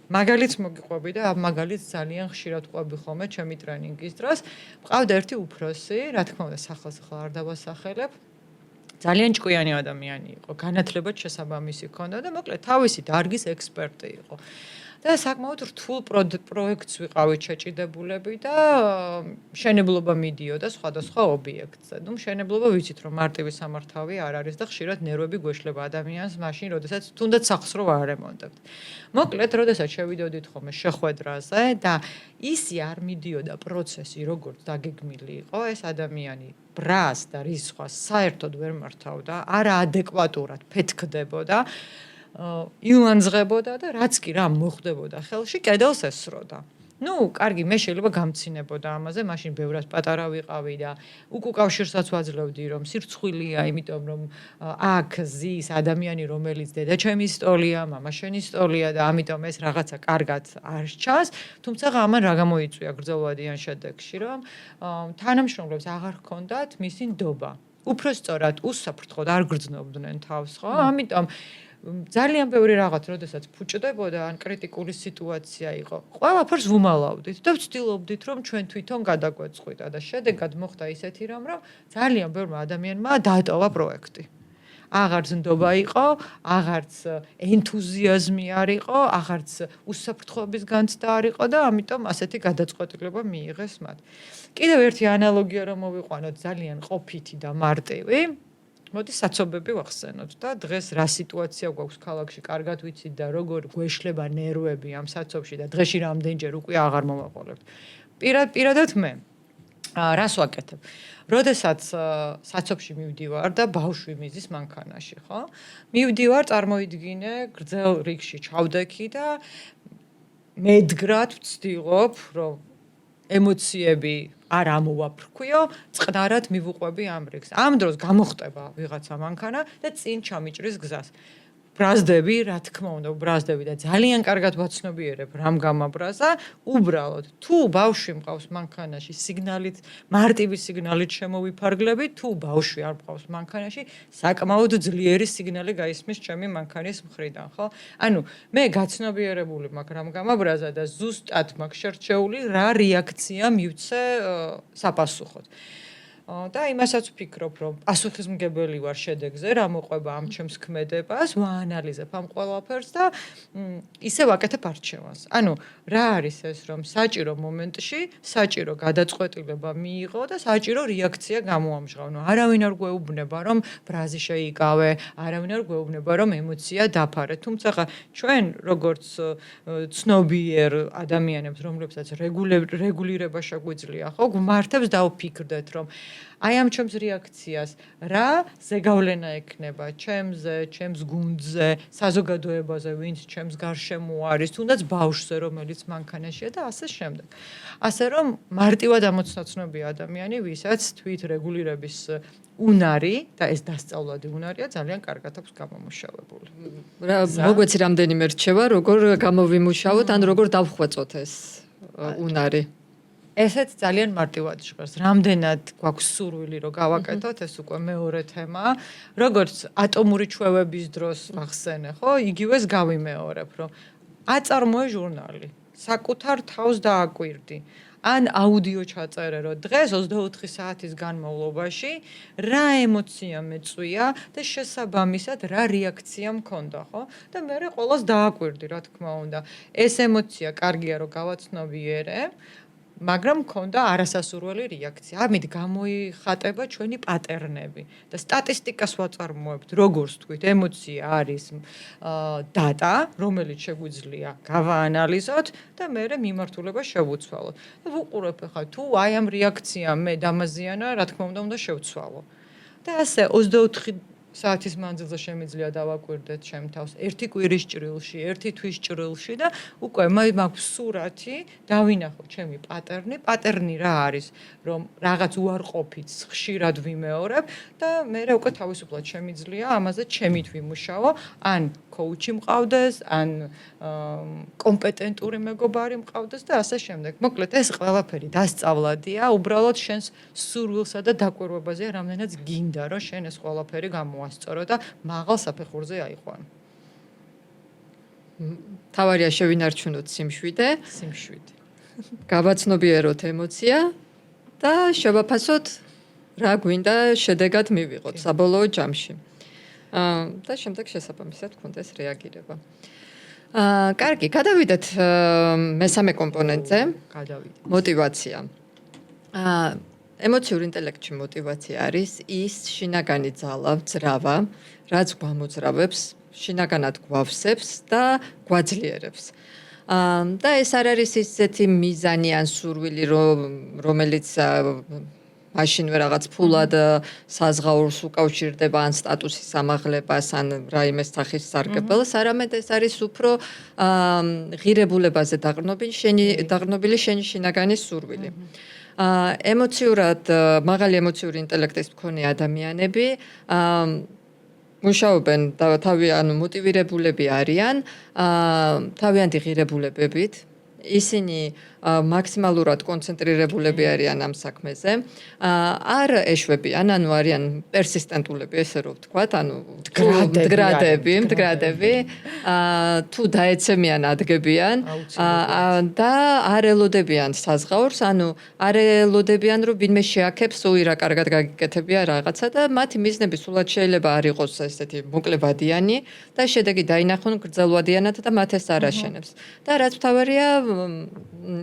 მაგალითს მოგიყვები და ამ მაგალითს ძალიან ხშირად ყვები ხოლმე ჩემი ტრენინგის დროს. მყავდა ერთი უფროსი, რა თქმა უნდა, სახელს ახლა არ დავასახელებ. ძალიან ჭკვიანი ადამიანი იყო, განათლებაც შესაბამისი ჰქონდა და მოკლედ თავისი დარგის ექსპერტი იყო. და საკმაოდ რთულ პროექტს ვიყავით შეჭიდებულები და მშენებლობა მიდიოდა სხვადასხვა ობიექტზე. ნუ მშენებლობა ვიცით, რომ მარტივი სამართავი არ არის და ხშირად ნერვები გვეშლება ადამიანს მაშინ, როდესაც თუნდაც სახლს რო ვაარემონტებთ. მოკლედ, როდესაც შევიდოდით ხოლმე შეხვედრაზე და ისი არ მიდიოდა პროცესი, როგორც დაგეგმილი იყო, ეს ადამიანი ბრას და რისხვას საერთოდ ვერ მართავდა, არაადეკვატურად ფეთქდებოდა. იუანძღებოდა და რაც კი რა მოხდებოდა ხელში, კედელს ესროდა. ნუ, კარგი, მე შეიძლება გამცინებოდა ამაზე, მაშინ ბევრად პატარა ვიყავი და უკავშირსაც ვაძლევდი, რომ სირცხვილია, იმიტომ რომ აქ ზის ადამიანი, რომელიც დედაჩემის სტოლია, მამაშენის სტოლია და ამიტომ ეს რაღაცა კარგად არ ჩანს, თუმცა ამან რა გამოიწვია გრძელვადიან შედეგში, რომ თანამშრომლებს აღარ ჰქონდათ მისი ნდობა. უფრო სწორად, უსაფრთხოდ არ გრძნობდნენ თავს, ხო? ამიტომ ძალიან ბევრი რაღაც, როდესაც ფუჭდებოდა, ან კრიტიკული სიტუაცია იყო. ყველაფერს ვუმალავდით და ვცდილობდით, რომ ჩვენ თვითონ გადაგვეწყვიტა და შედეგად მოხდა ისეთი რამ, რომ ძალიან ბევრმა ადამიანმა დაატოვა პროექტი. აღარც ნდობა იყო, აღარც ენთუზიაზმი არ იყო, აღარც უსაფრთხოების განცდა არ იყო და ამიტომ ასეთი გადაწყვეტილება მიიღეს მათ. კიდევ ერთი ანალოგია რომ მოვიყვანოთ ძალიან ყოფითი და მარტივი. მოდი საცობები ვახსენოთ და დღეს რა სიტუაცია გვაქვს ქალაქში, კარგად ვიცით და როგორ გვეშლება ნერვები ამ საცობში და დღეში რამდენჯერ უკვე აღარ მოვაყოლებთ. პირადად მე რას ვაკეთებ? როდესაც საცობში მივდივარ და ბავშვი მიზის მანქანაში, ხო? მივდივარ, წარმოიდგინე, გრძელ რიგში ჩავდექი და მედგრად ვცდილობ, რომ ემოციები არ ამოვაფრქვიო, წყნარად მივუყვები ამ რიგს. ამ დროს გამოხტება ვიღაცა მანქანა და წინ ჩამიჭრის გზას. ბრაზდები, რა თქმა უნდა, ბრაზდები და ძალიან კარგად ვაცნობიერებ რამ გამაბრაზა, უბრალოდ თუ ბავშვი მყავს მანქანაში სიგნალით, მარტივი სიგნალით შემოვიფარგლები, თუ ბავშვი არ მყავს მანქანაში, საკმაოდ ძლიერი სიგნალი გაისმის ჩემი მანქანის მხრიდან, ხო? ანუ მე გაცნობიერებული მაქვს რამ გამაბრაზა და ზუსტად მაქვს შერჩეული რა რეაქცია მივცე საპასუხოდ. და იმასაც ვფიქრობ, რომ პასუხისმგებელი ვარ შედეგზე, რა მოყვება ამ ჩემს ქმედებას, ვაანალიზებ ამ ყველაფერს და ისე ვაკეთებ არჩევანს. ანუ რა არის ეს, რომ საჭირო მომენტში, საჭირო გადაწყვეტილება მიიღო და საჭირო რეაქცია გამოამჟღავნო. არავინ არ გვეუბნება, რომ ბრაზი შეიკავე, არავინ არ გვეუბნება, რომ ემოცია დაფარე. თუმცა ჩვენ როგორც ცნობიერ ადამიანებს, რომლებსაც რეგულირება შეგვიძლია, ხო, გვმართებს და ვფიქრდეთ, რომ აი ამ ჩემს რეაქციას რა ზეგავლენა ექნება ჩემზე, ჩემს გუნდზე, საზოგადოებაზე, ვინც ჩემს გარშემო არის, თუნდაც ბავშვზე, რომელიც მანქანაშია და ასე შემდეგ. ასე რომ მარტივად ამოცნაცნობი ადამიანი, ვისაც თვით რეგულირების უნარი და ეს დასწავლადი უნარია ძალიან კარგად აქვს გამომუშავებული. მოგვეცი რამდენიმე რჩევა, როგორ გამოვიმუშავოთ, ან როგორ დავხვეწოთ ეს უნარი. ესეც ძალიან მარტივად ჟღერს. რამდენად გვაქვს სურვილი რომ გავაკეთოთ, ეს უკვე მეორე თემაა. როგორც ატომური ჩვევების დროს ვახსენე, ხო, იგივეს გავიმეორებ, რომ აწარმოე ჟურნალი, საკუთარ თავს დააკვირდი. ან აუდიო ჩაწერე, რომ დღეს 24 საათის განმავლობაში რა ემოცია მეწვია და შესაბამისად რა რეაქცია მქონდა, ხო? და მე ყველას დააკვირდი, რა თქმა უნდა. ეს ემოცია კარგია რომ გავაცნობიერე, მაგრამ მქონდა არასასურველი რეაქცია. ამით გამოიხატება ჩვენი პატერნები და სტატისტიკას ვაწარმოებთ, როგორც თქვით, ემოცია არის დატა, რომელიც შეგვიძლია გავაანალიზოთ და მე მიმართულება შევუცვალოთ. და ვუყურებ ახლა თუ აი ამ რეაქციამ მე დამაზიანა, რა თქმა უნდა შევცვალო. და ასე 24 საათის მანძილზე შემიძლია დავაკვირდეთ ჩემ თავს ერთი კვირის ჭრილში, ერთი თვის ჭრილში და უკვე მაქვს სურათი, დავინახო ჩემი პატერნი რა არის, რომ რაღაც უარყოფით ხშირად ვიმეორებ და მე უკვე თავისუფლად შემიძლია ამაზე ჩემით ვიმუშაო, ან კოუჩი მყავდეს, ან კომპეტენტური მეგობარი მყავდეს და ასე შემდეგ. მოკლედ ეს ყველაფერი დასწავლადია, უბრალოდ შენს სურვილსა და დაკვირვებაზეა, რამდენიც გინდა, რომ შენ ეს ყველაფერი მოასწორო და მაღალ საფეხურზე აიყვანო. თავარია შევინარჩუნოთ სიმშვიდე. გავაცნობიეროთ ემოცია და შევაფასოთ რა გვინდა შედეგად მივიღოთ საბოლოო ჯამში. და შემდეგ შესაბამისად გქონდეს რეაგირება. კარგი, გადავიდეთ მესამე კომპონენტზე. გადავიდეთ. мотивация. ემოციური ინტელექტში мотивация არის ის შინაგანი ძალა, ძრავა, რაც გვამოძრავებს, შინაგანად გვავსებს და გვაძლიერებს. და ეს არ არის ისეთი მიზანი ან სურვილი, რომელიც მაშინვე რაღაც ფულად საზღაურს უკავშირდება ან სტატუსის ამაღლებას ან რაიმე სახის სარგებელს, არამედ ეს არის უფრო ღირებულებაზე დაყრდნობილი შენი შინაგანი სურვილი. ემოციურად მაღალი ემოციური ინტელექტის მქონე ადამიანები მუშაობენ და თავიანთი მოტივირებულები არიან თავიანთი ღირებულებებით. ისინი მაქსიმალურად კონცენტრირებულები არიან ამ საქმეზე. არ ეშვებიან, ანუ არიან პერსისტენტულები, ესე რომ ვთქვათ, ანუ მდგრადები, თუ დაეცემიან ადგებიან და არ ელოდებიან საზღაურს, ანუ არ ელოდებიან, რომ ვინმე შეაქებს, უირა კარგად გაგიკეთებია რაღაცა და მათი მიზნები სულად შეიძლება არ იყოს ესეთი მოკლებადიანი და შედეგი დაინახონ გრძელვადიანად და მათ ეს არ აშენებს. და რაც მთავარია,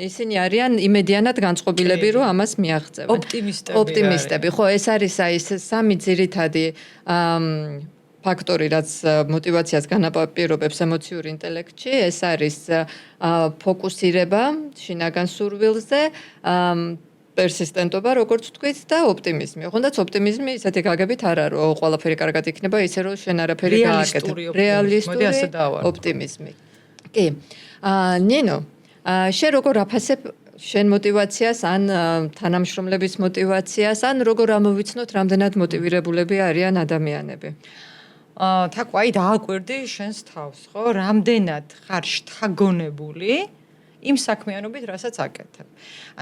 ისინი არიან იმედიანად განწყობილები, რომ ამას მიაღწევენ. ოპტიმისტები. ხო, ეს არის აი ეს სამი ძირითადი ფაქტორი, რაც мотивациას განაპირობებს ემოციური ინტელექტში, ეს არის ფოკუსირება შინაგან სურვილზე, პერსისტენტობა, როგორც ვთქვით, და ოპტიმიზმი. ოღონდ ოპტიმიზმი ისეთი გაგებით არა, რომ ყველაფერი კარგად იქნება, ისე რომ შენ არაფერი გააკეთებ. რეალისტური ოპტიმიზმი. კი. ნინო, შენ როგორ აფასებ შენ мотивациას ან თანამშრომლების мотивациას ან როგორ ამოვიცნოთ რამდენად მოტივირებულები არიან ადამიანები? თაკვა, აი დააკვირდი შენს თავს, ხო? რამდენად ხარ შთაგონებული იმ საქმიანობით, რასაც აკეთებ.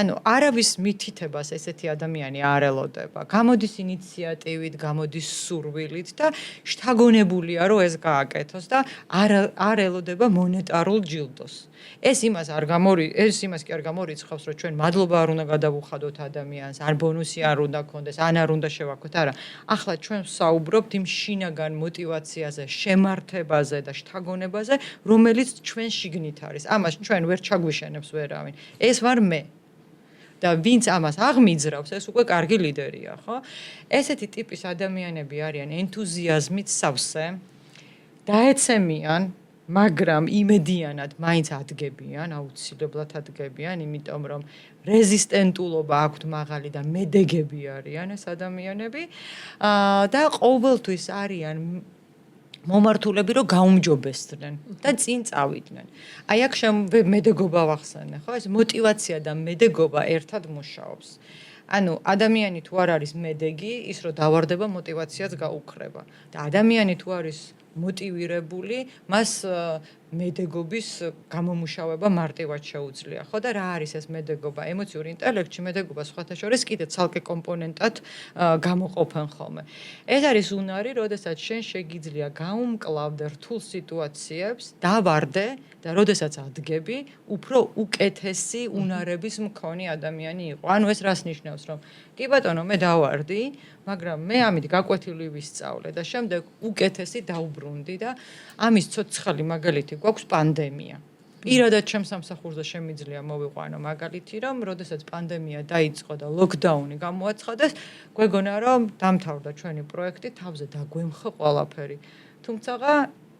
ანუ არავის მითითებას ესეთი ადამიანი არ ელოდება. გამოდის ინიციატივით, გამოდის სურვილით და შთაგონებულია, რომ ეს გააკეთოს და არ ელოდება მონეტარულ ჯილდოს. ეს იმას კი არ გამორიცხავს, რომ ჩვენ მადლობა არ უნდა გადავუხადოთ ადამიანს, არ ბონუსი არ უნდა გქონდეს, არ უნდა შევაქოთ, არა. ახლა ჩვენ ვსაუბრობთ იმ შინაგან мотивациაზე, შემართებაზე და შთაგონებაზე, რომელიც ჩვენ შიგნით არის. ამას ჩვენ ვერ ჩაგვიშენებს ვერავინ. ეს ვარ მე. და ვინც ამას აღმიძრავს, ეს უკვე კარგი ლიდერია, ხო? ესეთი ტიპის ადამიანები არიან ენთუზიაზმით სავსე, დაეცემიან მაგრამ იმედიანად მაინც ადგებიან, აუცილებლად ადგებიან, იმიტომ რომ რეზისტენტულობა აქვთ მაღალი და მედეგები არიან ეს ადამიანები. და ყოველთვის არიან მომართულები რომ გაუმჯობესდნენ და წინ წავიდნენ. აი აქ მედეგობა ვახსენე, ხო? ეს мотиваცია და მედეგობა ერთად მუშაობს. ანუ ადამიანი თუ არ არის მედეგი, ის რომ დავარდება мотиваციაც გაუქრება. და ადამიანი თუ არის მოტივირებული, მას მედეგობის გამომუშავება მარტივად შეუძლია. ხო და რა არის ეს მედეგობა? ემოციური ინტელექტში მედეგობა სხვათა შორის კიდე ცალკე კომპონენტად გამოყოფენ ხოლმე. ეს არის უნარი, როდესაც შენ შეგიძლია გაუმკლავდე რთულ სიტუაციებს, დავარდე და როდესაც ადგები, უფრო უკეთესი უნარების მქონე ადამიანი იყო. ანუ ეს რას ნიშნავს, რომ კი ბატონო, მე დავარდი, მაგრამ მე ამით გაკვეთილი ვისწავლე და შემდეგ უკეთესი დავბრუნდი და ამის ცოცხალი მაგალითი გვაქვს პანდემია. პირადად ჩემს სამსახურზე შემიძლია მოვიყვანო მაგალითი, რომ როდესაც პანდემია დაიწყო და ლოკდაუნი გამოაცხადეს, გვეგონა რომ დამთავრდა ჩვენი პროექტი, თავზე დაგვემხო ყველაფერი. თუმცა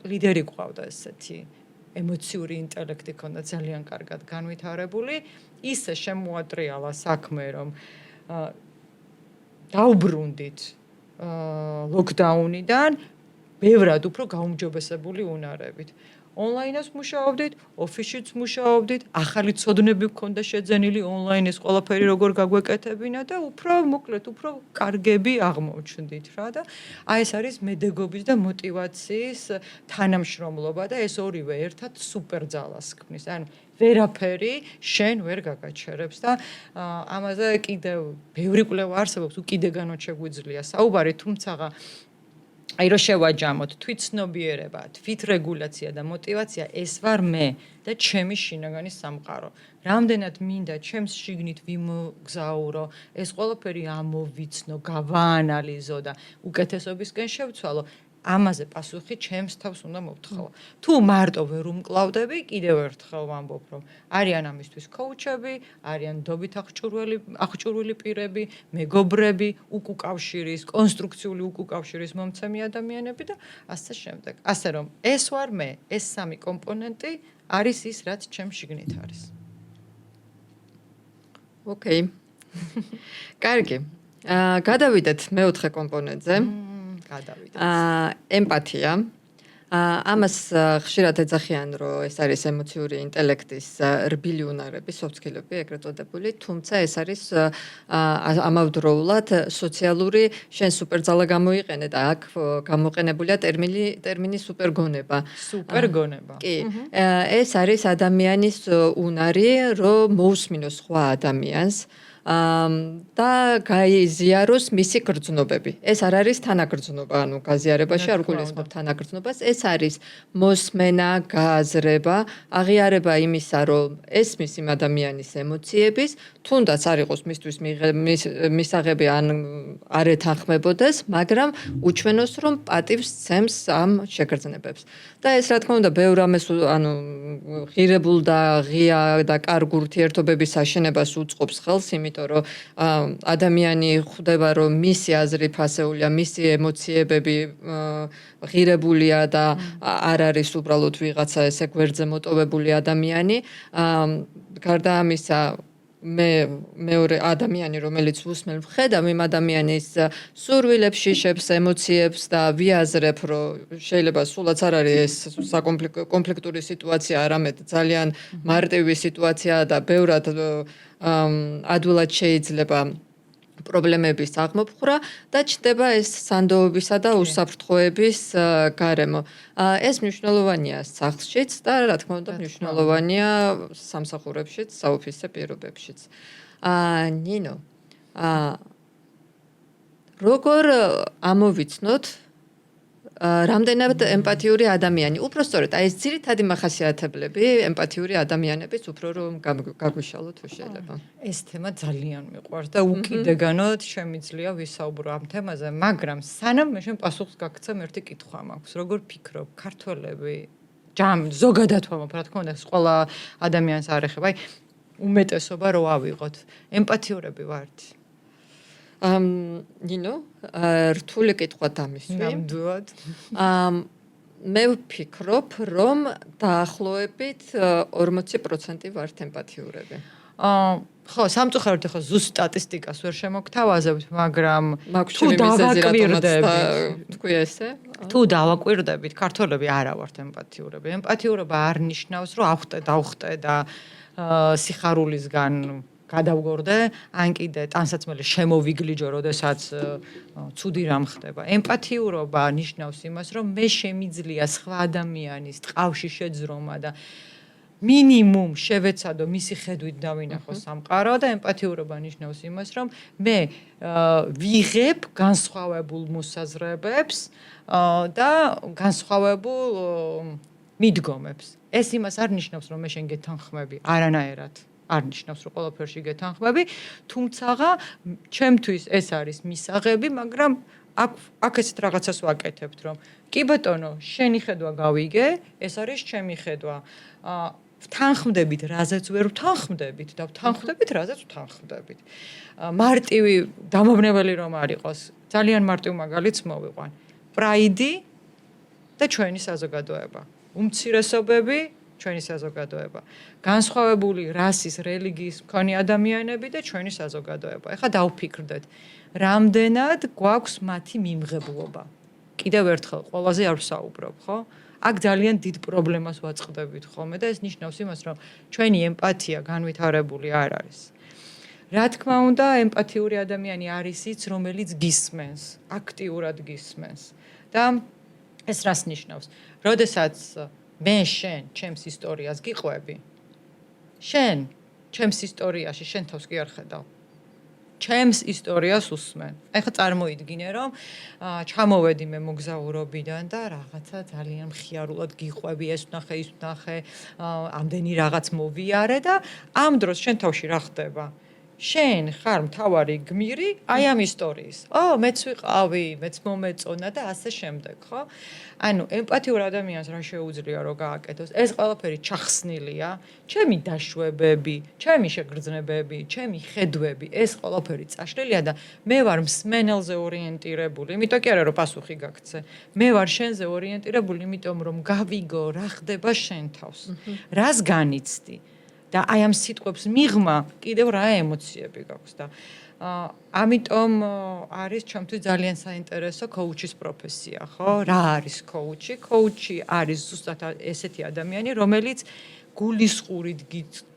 ლიდერი გვყავდა ესეთი ემოციური ინტელექტი ქონდა ძალიან კარგად განვითარებული, ისე შემოატრიალა საქმე, რომ დავბრუნდით ლოკდაუნიდან ბევრად უფრო გაუმჯობესებული უნარებით. ონლაინაც მუშაობდით, ოფისშიც მუშაობდით, ახალი ცოდნები გქონდა შეძენილი ონლაინის ყველაფერი როგორ გაგვეკეთებინა და უფრო მოკლედ, უფრო კარგები აღმოჩნდით რა და აი ეს არის მედეგობის და мотиваციის თანამშრომლობა და ეს ორივე ერთად სუპერ ძალას ქმნის. ანუ ვერაფერი შენ ვერ გაგაჩერებს და ამაზე კიდევ ბევრი კვლევა არსებობს, უკიდეგანვე შეგვიძლია საუბარი, თუმცა აი რომ შევაჯამოთ თვითცნობიერება, თვითრეგულაცია და мотиваცია ეს ვარ მე და ჩემი შინაგანი სამყარო. რამდენად მინდა ჩემს შიგნით ვიმოგზაურო, ეს ყველაფერი ამოვიცნო, გავაანალიზო და უკეთესობისკენ შევცვალო. ამაზე პასუხი ჩემს თავს უნდა მოვთხოვო. თუ მარტო ვერ უმკლავდები, კიდევ ერთხელ ვამბობ, რომ არიან ამისთვის კოუჩები, არიან დობით აღჭურვილი პირები, მეგობრები, უკუკავშირის, კონსტრუქციული უკუკავშირის მომცემი ადამიანები და ასე შემდეგ. ასე რომ ეს ვარ მე, ეს სამი კომპონენტი არის ის, რაც ჩემს შიგნით არის. ოკეი. კარგი. გადავიდეთ მეოთხე კომპონენტზე. გადავიდეთ. ემპათია. ამას ხშირად ეძახიან, რომ ეს არის ემოციური ინტელექტის რბილი უნარები, soft skills-ები, ეგრეთ წოდებული, თუმცა ეს არის ამავდროულად სოციალური შენ სუპერძალა გამოიყენე და აქ გამოყენებულია ტერმინი სუპერგონება. სუპერგონება. კი. ეს არის ადამიანის უნარი, რომ მოусმინოს სხვა ადამიანს. და გაიზიაროს მისი გრძნობები. ეს არ არის თანაგრძნობა, ანუ გაზიარებაში არ გულისხმობ თანაგრძნობას, ეს არის მოსმენა, გააზრება, აღიარება იმისა, რომ ესმის იმ ადამიანის ემოციების, თუნდაც არ იყოს მისთვის მისაღები ან არ ეთანხმებოდეს, მაგრამ უჩვენოს, რომ პატივს ცემს ამ შეგრძნებებს. და ეს რა თქმა უნდა, ბევრ ამას ანუ ღირებულ და ღია და კარგ ურთიერთობების აშენებას უწყობს ხელს, იმიტომ რომ ადამიანი ხვდება, რომ მისი აზრი ფასეულია, მისი ემოციებები ღირებულია და არ არის უბრალოდ ვიღაცა ესე გვერდზე მოტოვებული ადამიანი. გარდა ამისა, მეორე ადამიანი, რომელიც უსმენ ვხედავ იმ ადამიანის სურვილებს, შიშებს, ემოციებს და ვიაზრებ, რომ შეიძლება სულაც არ არის ეს საკონფლიქტური სიტუაცია, არამედ ძალიან მარტივი სიტუაცია და ბევრად ადვილად შეიძლება პრობლემების აღმოფხვრა და ჩნდება ეს სანდოობისა და უსაფრთხოების გარემო. ეს მნიშვნელოვანია სახლშიც და რა თქმა უნდა მნიშვნელოვანია სამსახურებშიც, საოფისე პირობებშიც. ნინო, როგორ ამოვიცნოთ რამდენად ემპათიური ადამიანი. უпростоრად, აი ეს ძირითადი მახასიათებლები ემპათიური ადამიანების უფრო რომ გაგვიშალოთ თუ შეიძლება. ეს თემა ძალიან მიყვარს და უკიდეგანოდ შემიძლია ვისაუბრო ამ თემაზე, მაგრამ სანამ მე შენ პასუხს გაგცემ ერთი კითხვა მაქვს. როგორ ფიქრობ, ქართველები ზოგადად ვამბობ, რა თქმა უნდა, ყველა ადამიანს არ ეხება, აი უმეტესობა რო ავიღოთ, ემპათიურები ვართ? ნინო, რთული კითხვა დამისვი. ნამდვილად. მე ვფიქრობ, რომ დაახლოებით 40% ვართ ემპათიურები. ხო, სამწუხაროდ ხო ზუსტ სტატისტიკას ვერ შემოგთავაზებთ, მაგრამ თუ დავაკვირდებით, თქვი ესე? თუ დავაკვირდებით, ქართველები არა ვართ ემპათიურები. ემპათიურობა არ ნიშნავს, რომ დავხტე და სიხარულისგან გადავგორდე, ან კიდე ტანსაცმელი შემოვიგლიჯო, როდესაც ცუდი რამ ხდება. ემპათიურობა ნიშნავს იმას, რომ მე შემიძლია სხვა ადამიანის ტყავში შეძრომა და მინიმუმ შევეცადო მისი ხედვით დავინახო სამყარო და ემპათიურობა ნიშნავს იმას, რომ მე ვიღებ განსხვავებულ მოსაზრებებს და განსხვავებულ მიდგომებს. ეს იმას არ ნიშნავს, რომ მე შენ გეთანხმები, არანაირად. არ ნიშნავს, რომ ყველაფერში გეთანხმები, თუმცა ჩემთვის ეს არის მისაღები, მაგრამ აქ ესეთ რაღაცას ვაკეთებთ, რომ კი ბატონო, შენი ხედვა გავიგე, ეს არის ჩემი ხედვა. ვთანხმდებით, რაზეც ვერ ვთანხმდებით და ვთანხმდებით, რაზეც ვთანხმდებით. მარტივი დამაბნეველი რომ არ იყოს, ძალიან მარტივ მაგალითს მოვიყვან. პრაიდი და ჩვენი საზოგადოება. უმცირესობები, ჩვენი საზოგადოება. განსხვავებული რასის, რელიგიის მქონე ადამიანები და ჩვენი საზოგადოება. ეხლა დავფიქრდეთ, რამდენად გვაქვს მათი მიმღებლობა. კიდევ ერთხელ, ყველაზე არ ვსაუბრობ, ხო? აქ ძალიან დიდ პრობლემას ვაწყდებით ხოლმე და ეს ნიშნავს იმას, რომ ჩვენი ემპათია განვითარებული არ არის. რა თქმა უნდა, ემპათიური ადამიანი არის ის, რომელიც გისმენს, აქტიურად გისმენს. და ეს რას ნიშნავს? როდესაც მე შენ ჩემს ისტორიას გიყვები, შენ ჩემს ისტორიაში შენ თავს კი არ ხედავ. ჩემს ისტორიას უსმენ. ეხლა წარმოიდგინე, რომ ჩამოვედი მე მოგზაურობიდან და რაღაცა ძალიან მხიარულად გიყვები, ეს ვნახე, ის ვნახე, ამდენი რაღაც მოვიარე და ამ დროს შენ თავში რა ხდება? შენ ხარ მთავარი გმირი აი ამ ისტორიის. მეც ვიყავი, მეც მომეწონა და ასე შემდეგ, ხო? ანუ ემპათიურ ადამიანს რა შეუძლია რომ გააკეთოს? ეს ყველაფერი ჩახსნილია, ჩემი დაშვებები, ჩემი შეგრძნებები, ჩემი ხედვები, ეს ყველაფერი წაშლილია და მე ვარ მსმენელზე ორიენტირებული, იმიტომ კი არა რომ პასუხი გაგცე. მე ვარ შენზე ორიენტირებული, იმიტომ რომ გავიგო რა ხდება შენ თავს. რას განიცდი? და აი ამ სიტყვებს მიღმა კიდევ რა ემოციები გაქვს და ამიტომ არის ჩემთვის ძალიან საინტერესო კოუჩის პროფესია, ხო? რა არის კოუჩი? კოუჩი არის ზუსტად ესეთი ადამიანი, რომელიც გულისყურით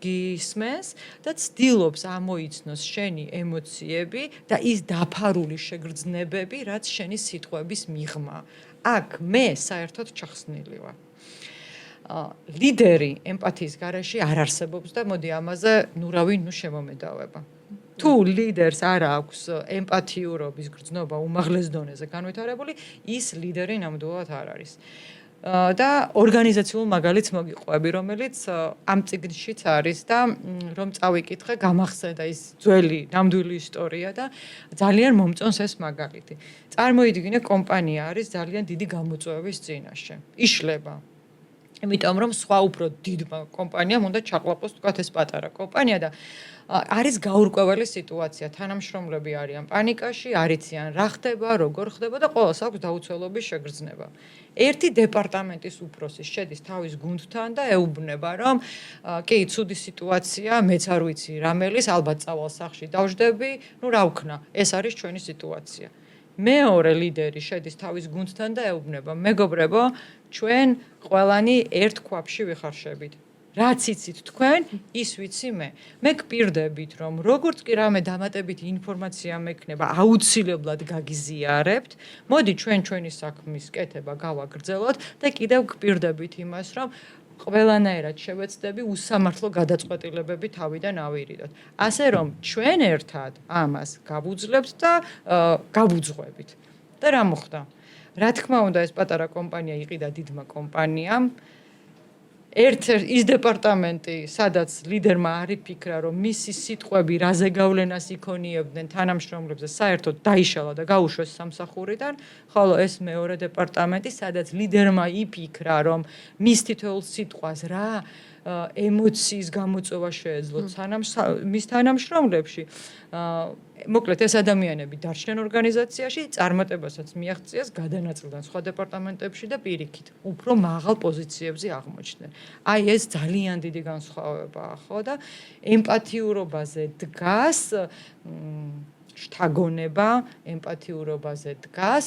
გისმენს და ცდილობს ამოიცნოს შენი ემოციები და ის დაფარული შეგრძნებები, რაც შენი სიტყვების მიღმა. აქ მე საერთოდ ჩახსნილი ვარ. ლიდერი ემპათიის გარეშე არ არსებობს და მოდი ამაზე ნურავი შემომედავება. თუ ლიდერს არ აქვს ემპათიურობის გრძნობა უმაღლეს დონეზე განვითარებული, ის ლიდერი ნამდვილად არ არის. და ორგანიზაციულ მაგალითს მოგიყვები, რომელიც ამ წიგნშიც არის და რომ წავიკითხე, გამახსენდა ის ძველი ნამდვილი ისტორია და ძალიან მომწონს ეს მაგალითი. წარმოიდგინე, კომპანია არის ძალიან დიდი გამოწვევის წინაშე. იშლება. იმიტომ რომ სხვა უფრო დიდმა კომპანიამ უნდა ჩაყლაპოს თქვათ ეს პატარა კომპანია და არის გაურკვეველი სიტუაცია. თანამშრომლები არიან პანიკაში, არიციან რა ხდება, როგორ ხდება და ყველას აქვს დაუცველობის შეგრძნება. ერთი დეპარტამენტის უფროსი შედის თავის გუნდთან და ეუბნება, რომ კი, ცუდი სიტუაცია, მეც არ ვიცი რა მელის, ალბათ წავალ სახლში დავждები, ну რა ვქნა, ეს არის ჩვენი სიტუაცია. მეორე ლიდერი შედის თავის გუნდთან და ეუბნება, მეგობრებო, ჩვენ ყველანი ერთ ქვაბში ვიხარშებით. რაც იცით თქვენ, ის ვიცი მე. მე გპირდებით, რომ როგორც კი რამე დამატებითი ინფორმაცია მექნება, აუცილებლად გაგიზიარებთ. მოდი ჩვენი საქმის კეთება გავაგრძელოთ და კიდევ გპირდებით იმას, რომ ყველანაირად შევეცდები უსამართლო გადაწყვეტილებები თავიდან ავირიდოთ. ასე რომ ჩვენ ერთად ამას გავუძლებთ და გავუძღვებით. და რა მოხდა? რა თქმა უნდა, ეს პატარა კომპანია იყიდა დიდმა კომპანიამ. ის დეპარტამენტი, სადაც ლიდერმა არ იფიქრა, რომ მისი სიტყვები რაზე გავლენას იქონიებდნენ თანამშრომლებზე, საერთოდ დაიშალა და გაუშვეს სამსახურიდან, ხოლო ეს მეორე დეპარტამენტი, სადაც ლიდერმა იფიქრა, რომ მის თითოეულ სიტყვას ემოციის გამოწვევა შეეძლოთ მის თანამშრომლებში. მოკლედ ეს ადამიანები დარჩნენ ორგანიზაციაში, წარმატებასაც მიაღწიეს, გადანაწილდნენ სხვა დეპარტამენტებში და პირიქით უფრო მაღალ პოზიციებზე აღმოჩნდნენ. აი ეს ძალიან დიდი განსხვავებაა, ხო და ემპათიურობაზე დგას შთაგონება, ემპათიურობაზე დგას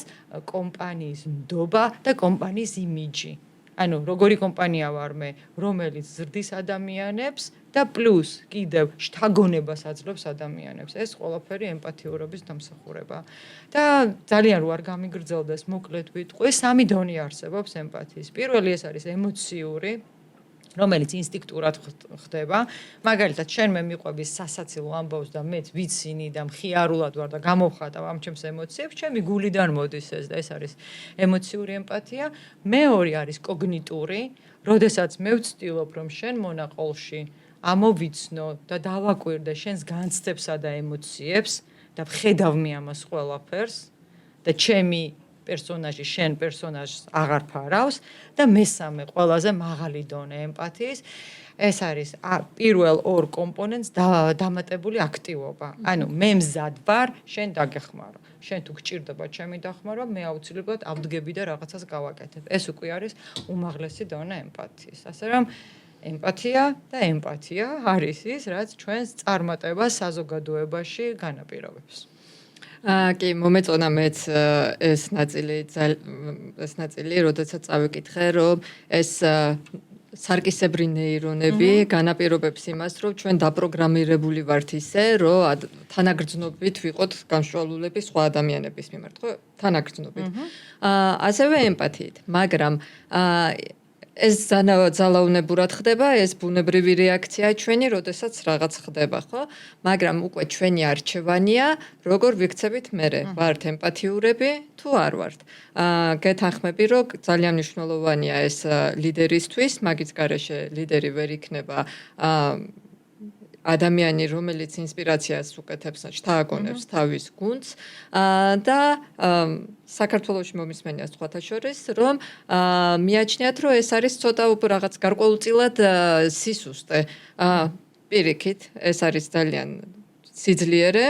კომპანიის ნდობა და კომპანიის იმიჯი. ანუ როგორი კომპანია ვარ მე, რომელიც ზრდის ადამიანებს და პლუს კიდევ შთაგონებას აძლევს ადამიანებს. ეს ყველაფერი ემპათიურობის დამსახურება. და ძალიან რო არ გამიგრძელდეს, მოკლედ ვიტყვი, 3 დონე არსებობს ემპათიის. პირველი ეს არის ემოციური, რომელიც ინსტინქტურად ხდება. მაგალითად, შენ მე მიყვების სასაცილო ამბავს და მეც ვიცინი და მხიარულად ვარ და გამოვხატავ ამ ჩემს ემოციებს, ჩემი გულიდან მოდის ეს და ეს არის ემოციური ემპათია. მეორე არის კოგნიტური, როდესაც მე ვცდილობ რომ შენ მონაყოლში ამოვიცნო და დავაკვირდე შენს განცდებსა და ემოციებს და ვხედავ მე ამას ყველაფერს და ჩემი პერსონაჟი შენ პერსონაჟს აღარ ფარავს და მესამე ყველაზე მაღალი დონე ემპათიის ეს არის პირველ ორ კომპონენტს დამატებული აქტივობა. ანუ მე მზად ვარ შენ დაგეხმარო. შენ თუ გჭირდება ჩემი დახმარება, მე აუცილებლად ავდგები და რაღაცას გავაკეთებ. ეს უკვე არის უმაღლესი დონე ემპათიის. ასე რომ ემპათია და ემპათია არის ის, რაც ჩვენს წარმატებას საზოგადოებაში განაპირობებს. კი, მომეწონა მეც ეს ნაწილი, როდესაც წავიკითხე, რომ ეს სარკისებრი ნეირონები განაპირობებს იმას, რომ ჩვენ დაპროგრამირებული ვართ ისე, რომ თანაგრძნობით ვიყოთ განშვალულები სხვა ადამიანების მიმართ, ხო? თანაგრძნობით. ასევე ემპათიით, მაგრამ ეს ძალაუნებურად ხდება, ეს ბუნებრივი რეაქცია ჩვენი, როდესაც რაღაც ხდება, ხო? მაგრამ უკვე ჩვენი არჩევანია, როგორ ვიქცევით მერე, ვართ ემპათიურები თუ არ ვართ. გეთანხმები, რომ ძალიან მნიშვნელოვანია ეს ლიდერისთვის, მაგის გარეშე ლიდერი ვერ იქნება ადამიანი, რომელიც ინსპირაციას უკეთებს, შთააგონებს თავის გუნდს და საქართველოში მომისმენია სხვათა შორის, რომ მიაჩნიათ, რომ ეს არის ცოტა რაღაც გარკვეულწილად სისუსტე. პირიქით, ეს არის ძალიან სიძლიერე,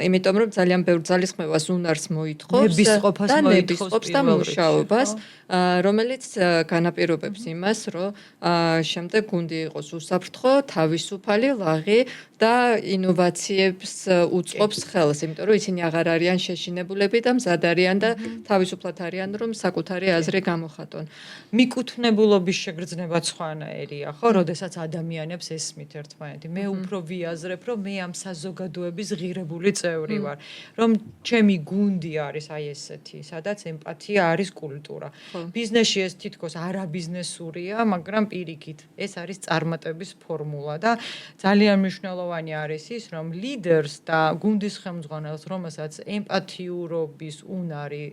იმიტომ რომ ძალიან ბევრ ძალისხმევას უნარს მოითხოვს და ნებისყოფს და მუშაობას, რომელიც განაპირობებს იმას, რომ შემდეგ გუნდი იყოს უსაფრთხო, თავისუფალი, ლაღი და ინოვაციებს უწყობს ხელს, იმიტომ რომ ისინი აღარ არიან შეშინებულები და მზად არიან და თავისუფლად არიან, რომ საკუთარი აზრი გამოხატონ. მიკუთვნებულობის შეგრძნება სხვანაირია, ხო, როდესაც ადამიანებს ესმით ერთმანეთი. მე უფრო ვიაზრებ, რომ მე ამ საზოგადოების ღირებული წევრი ვარ, რომ ჩემი გუნდი არის აი ესეთი, სადაც ემპათია არის კულტურა. ბიზნესში ეს თითქოს არაბიზნესურია, მაგრამ პირიქით, ეს არის წარმატების ფორმულა და ძალიან მნიშვნელოვანი არის ის, რომ ლიდერს და გუნდის ხელმძღვანელს, რომელსაც ემპათიურობის უნარი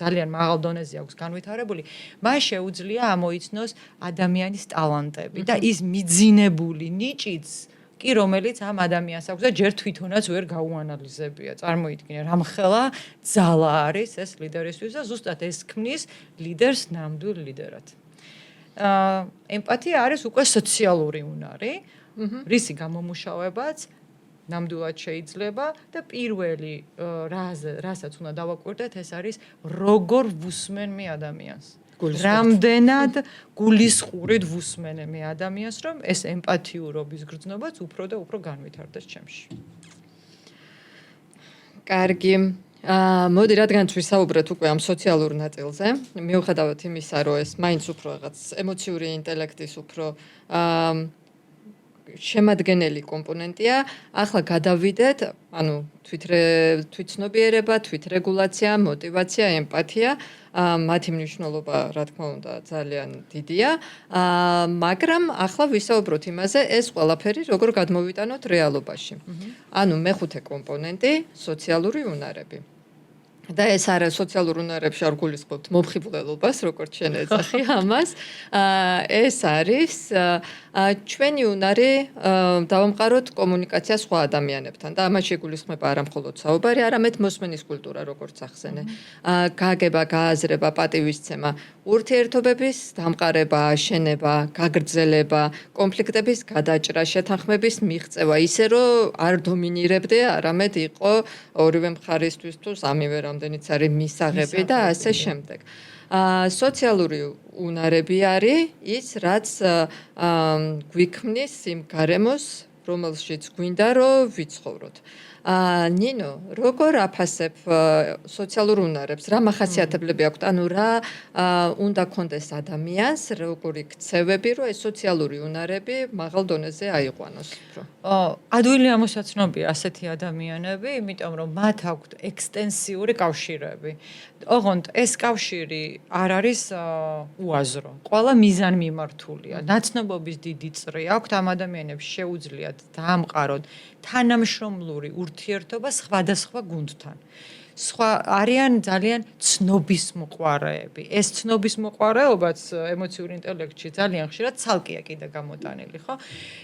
ძალიან მაღალ დონეზე აქვს განვითარებული, მას შეუძლია ამოიცნოს ადამიანის ტალანტები და ის მიძინებული ნიჭიც კი რომელიც ამ ადამიანს აქვს და ჯერ თვითონაც ვერ გაუანალიზებია. წარმოიდგინე, რამხელა ძალა არის ეს ლიდერისთვის და ზუსტად ეს ქმნის ლიდერს ნამდვილ ლიდერად. ემპათია არის უკვე სოციალური უნარი, რისი გამომუშავებაც ნამდვილად შეიძლება და პირველი რასაც უნდა დავაკვირდეთ, ეს არის როგორ ვუსმენ მე ადამიანს. რამდენად გულისხმობით ვუსმენ მე ადამიანს, რომ ეს ემპათიურობის გრძნობაც უფრო და უფრო განვითარდეს ჩემში. კარგი. მოდი, რადგან ვისაუბრეთ უკვე ამ სოციალურ ნაწილზე, მიუხედავად იმისა, რომ ეს მაინც უფრო რაღაც ემოციური ინტელექტის უფრო შემადგენელი კომპონენტია, ახლა გადავიდეთ, ანუ თვითცნობიერება, თვითრეგულაცია, мотиваცია, ემპათია, მათი მნიშვნელობა, რა თქმა უნდა, ძალიან დიდია, მაგრამ ახლა ვისაუბროთ იმაზე, ეს ყველაფერი როგორ გადმოვიტანოთ რეალობაში. ანუ მეხუთე კომპონენტი, სოციალური უნარები. და ეს არა სოციალურ უნარებში არ გულისხმობთ მომხიბვლელობას, როგორც შენ ეძახი ამას. ეს არის ჩვენი უნარი დავამყაროთ კომუნიკაცია სხვა ადამიანებთან და ამაში გულისხმება არა მხოლოდ საუბარი, არამედ მოსმენის კულტურა, როგორც ახსენე. გაგება, გააზრება, პატივისცემა, ურთიერთობების დამყარება, აშენება, გაგრძელება, კონფლიქტების გადაჭრა, შეთანხმების მიღწევა, ისე რომ არ დომინირებდე, არამედ იყო ორივე მხარისთვის თუ სამივე რამდენიც არის მისაღები და ასე შემდეგ. სოციალური უნარები არის ის, რაც გვიქმნის იმ გარემოს, რომელშიც გვინდა რომ ვიცხოვროთ. ნინო, როგორ აფასებ სოციალურ უნარებს? რა მახასიათებლები აქვთ? ანუ რა უნდა კონდეს ადამიანს, როგორი ქცევები, რომ ეს სოციალური უნარები მაღალ დონეზე აიყვანოს? ადვილი ამოსაცნობია ასეთი ადამიანები, იმიტომ რომ მათ აქვთ ექსტენსიური კავშირები. ოღონდ ეს კავშირი არ არის უაზრო. ყველა მიზანმიმართულია. ნაცნობობის დიდი წრი აქვთ ამ ადამიანებს შეუძლიათ დაამყაროთ თანამშრომლური ურთიერთობა სხვადასხვა გუნდთან. სხვა არიან ძალიან ცნობისმოყვარეები. ეს ცნობისმოყვარეობაც ემოციური ინტელექტში ძალიან ხშირად ცალკეა კიდე გამოტანილი, ხო?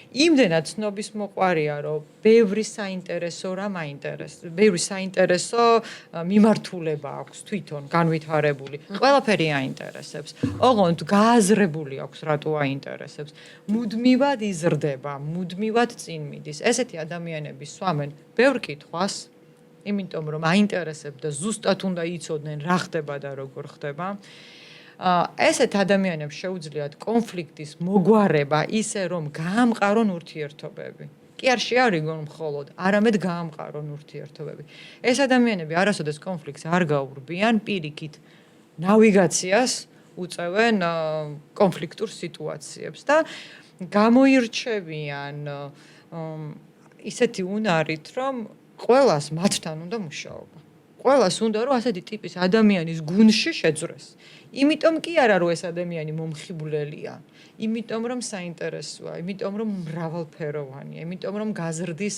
იმდენად ცნობისმოყვარეა, რომ ბევრი საინტერესო რამ აინტერესებს, ბევრი საინტერესო მიმართულება აქვს თვითონ განვითარებული. ყველაფერი აინტერესებს. ოღონდ გააზრებული აქვს რატო აინტერესებს. მუდმივად იზრდება, მუდმივად წინ მიდის. ესეთი ადამიანები სვამენ ბევრ კითხვას, იმიტომ რომ აინტერესებს და ზუსტად უნდა იცოდნენ რა ხდება და როგორ ხდება. ესეთ ადამიანებს შეუძლიათ კონფლიქტის მოგვარება ისე რომ გაამყარონ ურთიერთობები. კი არ შეარიგონ მხოლოდ, არამედ გაამყარონ ურთიერთობები. ეს ადამიანები არასოდეს კონფლიქტს არ გაურბიან, პირიქით ნავიგაციას უწევენ კონფლიქტურ სიტუაციებს და გამოირჩევიან ისეთი უნარით, რომ ყველას მათთან უნდა მუშაობა. ყველას უნდა რომ ასეთი ტიპის ადამიანის გუნდში შეძრეს. იმიტომ კი არა რომ ეს ადამიანი მომხიბვლელია, იმიტომ რომ საინტერესოა, იმიტომ რომ მრავალფეროვანია, იმიტომ რომ გაზრდის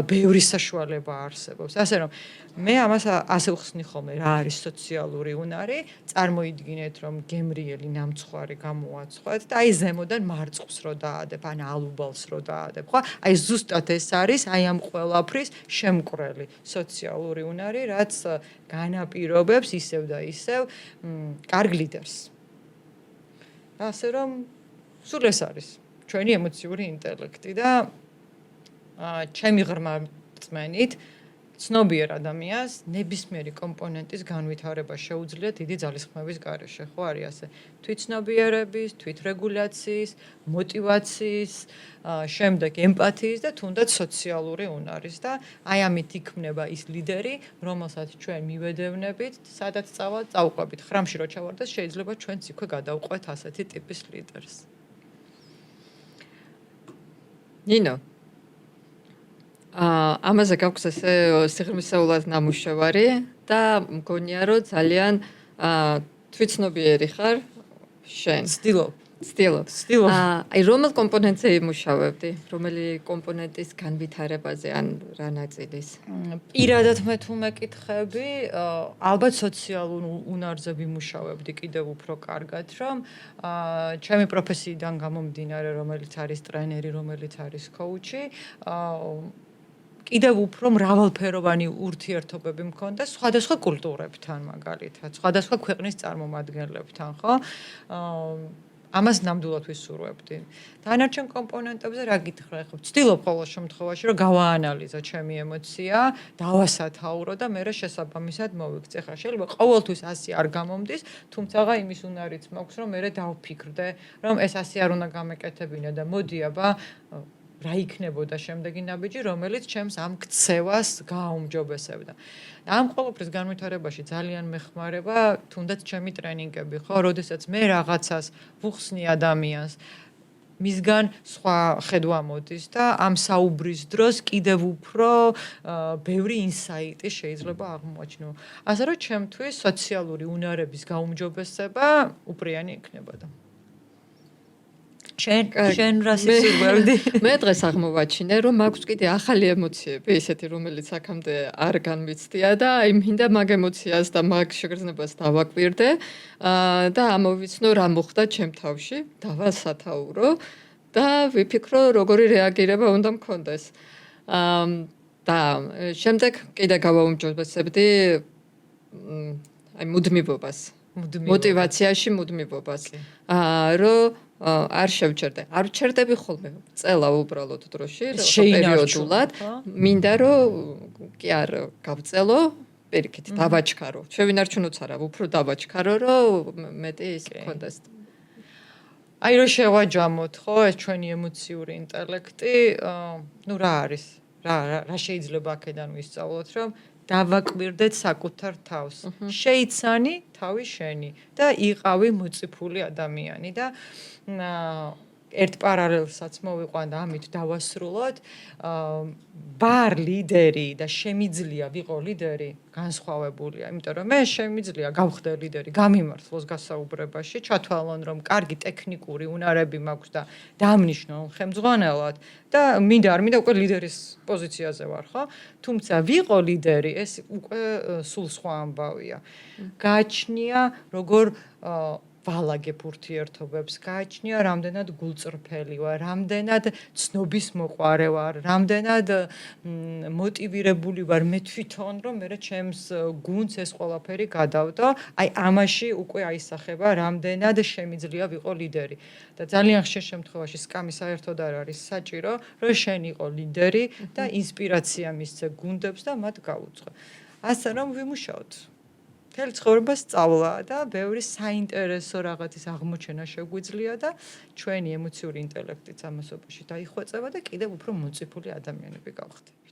ბევრი საშუალება არსებობს. ასე რომ მე ამას ასე ვხსნი ხოლმე რა არის სოციალური უნარი, წარმოიდგინეთ რომ გემრიელი ნამცხვარი გამოაცხოთ და აი ზემოდან მარწყვს რო დაადებ, ან ალუბალს რო დაადებ, ხო? აი ზუსტად ეს არის აი ამ ყველაფრის შემკვრელი სოციალური უნარი, რაც განაპირობებს ისევ და ისევ კარგ ლიდერს. ასე რომ სულ ეს არის ჩვენი ემოციური ინტელექტი და ჩემი ღრმა რწმენით ცნობიერ ადამიანს ნებისმიერი კომპონენტის განვითარება შეუძლია დიდი ძალისხმევის გარეშე, ხო არის ასე? თვითცნობიერების, თვითრეგულაციის, მოტივაციის, შემდეგ ემპათიის და თუნდაც სოციალური უნარის და აი ამით იქმნება ის ლიდერი, რომელსაც ჩვენ მივედევნებით, სადაც წავყვებით. ხრამში რო ჩავარდეს, შეიძლება ჩვენც იქვე გადავყვეთ ასეთი ტიპის ლიდერს. ნინო ამაზე გაქვს ესე სიღრმისეულად ნამუშევარი და მგონია რომ ძალიან თვითცნობიერი ხარ შენ. ვცდილობ. აი რომელ კომპონენტზე იმუშავებდი? რომელი კომპონენტის განვითარებაზე ან რა ნაწილის? პირადად მე თუ მეკითხები, ალბათ სოციალურ უნარზე ვიმუშავებდი კიდევ უფრო კარგად, რომ ჩემი პროფესიიდან გამომდინარე, რომელიც არის ტრენერი, რომელიც არის კოუჩი, კიდევ უფრო მრავალფეროვანი ურთიერთობები მქონდა სხვადასხვა კულტურებთან მაგალითად, სხვადასხვა ქვეყნის წარმომადგენლებთან, ხო? ამას ნამდვილად ვისურვებდი. დანარჩენ კომპონენტებზე რა გითხრა, ხო, ვცდილობ ყოველ შემთხვევაში, რომ გავაანალიზო ჩემი ემოცია, დავასათაურო და მე შესაბამისად მოვიქცე. ხა შეიძლება ყოველთვის ასე არ გამომდის, თუმცა იმის უნარიც მაქვს, რომ მე დავფიქრდე, რომ ეს ასე არ უნდა გამეკეთებინა და მოდი აბა რა იქნებოდა შემდეგი ნაბიჯი, რომელიც ჩემს ამ ქცევას გააუმჯობესებდა. ამ ყოველფრის განვითარებაში ძალიან მეხმარება თუნდაც ჩემი ტრენინგები, ხო, როდესაც მე რაღაცას ვუხსნი ადამიანს, მისგან სხვა ხედვა მოდის და ამ საუბრის დროს კიდევ უფრო ბევრი ინსაიტი შეიძლება აღმოაჩინო. ასე რომ ჩემთვის სოციალური უნარების გაუმჯობესება უპრიანი იქნებოდა. შენ რა სიცურვებდი? მე დღეს აღმოვაჩინე, რომ მაქვს კიდე ახალი ემოციები, ისეთი, რომელიც აქამდე არ განვიცდია და აი მინდა მაგ ემოციას და მაგ შეგრძნებას დავაკვირდე და ამოვიცნო რა მოხდა ჩემ თავში, დავასათაურო და ვიფიქრო, როგორი რეაგირება უნდა მქონდეს. და შემდეგ კიდე გავაუმჯობესებდი აი მუდმივობას. мотиваციაში მუდმივობას. რომ არ შევჩერდე. არ ვჩერდები ხოლმე. წელა უბრალოდ დროში, პერიოდულად. მინდა რომ კი არ გავწელო, პირიქით დავაჩქარო. შევინარჩუნოც არა, უფრო დავაჩქარო, რომ მეტი ის მქონდეს. აი რომ შევაჯამოთ, ხო, ეს ჩვენი ემოციური ინტელექტი, ნუ რა არის? რა შეიძლება აქედან ვისწავლოთ, რომ დავაკვირდეთ საკუთარ თავს. შეიცანი თავი შენი და იყავი მოწიფული ადამიანი და ერთ პარალელსაც მოვიყვან და ამით დავასრულოთ. ვარ ლიდერი და შემიძლია ვიყო ლიდერი, განსხვავებულია, იმიტომ რომ მე შემიძლია გავხდე ლიდერი, გამიმართლოს გასაუბრებაში, ჩათვალონ რომ კარგი ტექნიკური უნარები მაქვს და დამნიშნონ ხელმძღვანელად და მინდა არ მინდა უკვე ლიდერის პოზიციაზე ვარ, ხო? თუმცა ვიყო ლიდერი, ეს უკვე სულ სხვა ამბავია. გააჩნია როგორ ვალაგებ ურთიერთობებს, გააჩნია რამდენად გულწრფელი ვარ, რამდენად ცნობის მოყვარე ვარ, რამდენად მოტივირებული ვარ მე თვითონ, რომ მე ჩემს გუნდს ეს ყველაფერი გადავდო. აი ამაში უკვე აისახება რამდენად შემიძლია ვიყო ლიდერი. და ძალიან ხშირ შემთხვევაში სკამი საერთოდ არ არის საჭირო, რომ შენ იყო ლიდერი და ინსპირაცია მისცე გუნდებს და მათ გაუძღვე. ასე რომ ვიმუშაოთ. მთელი ცხოვრება სწავლა და ბევრი საინტერესო რაღაცის აღმოჩენა შეგვიძლია და ჩვენი ემოციური ინტელექტიც ამასობაში დაიხვეწება და კიდევ უფრო მოწიფული ადამიანები გავხდეთ.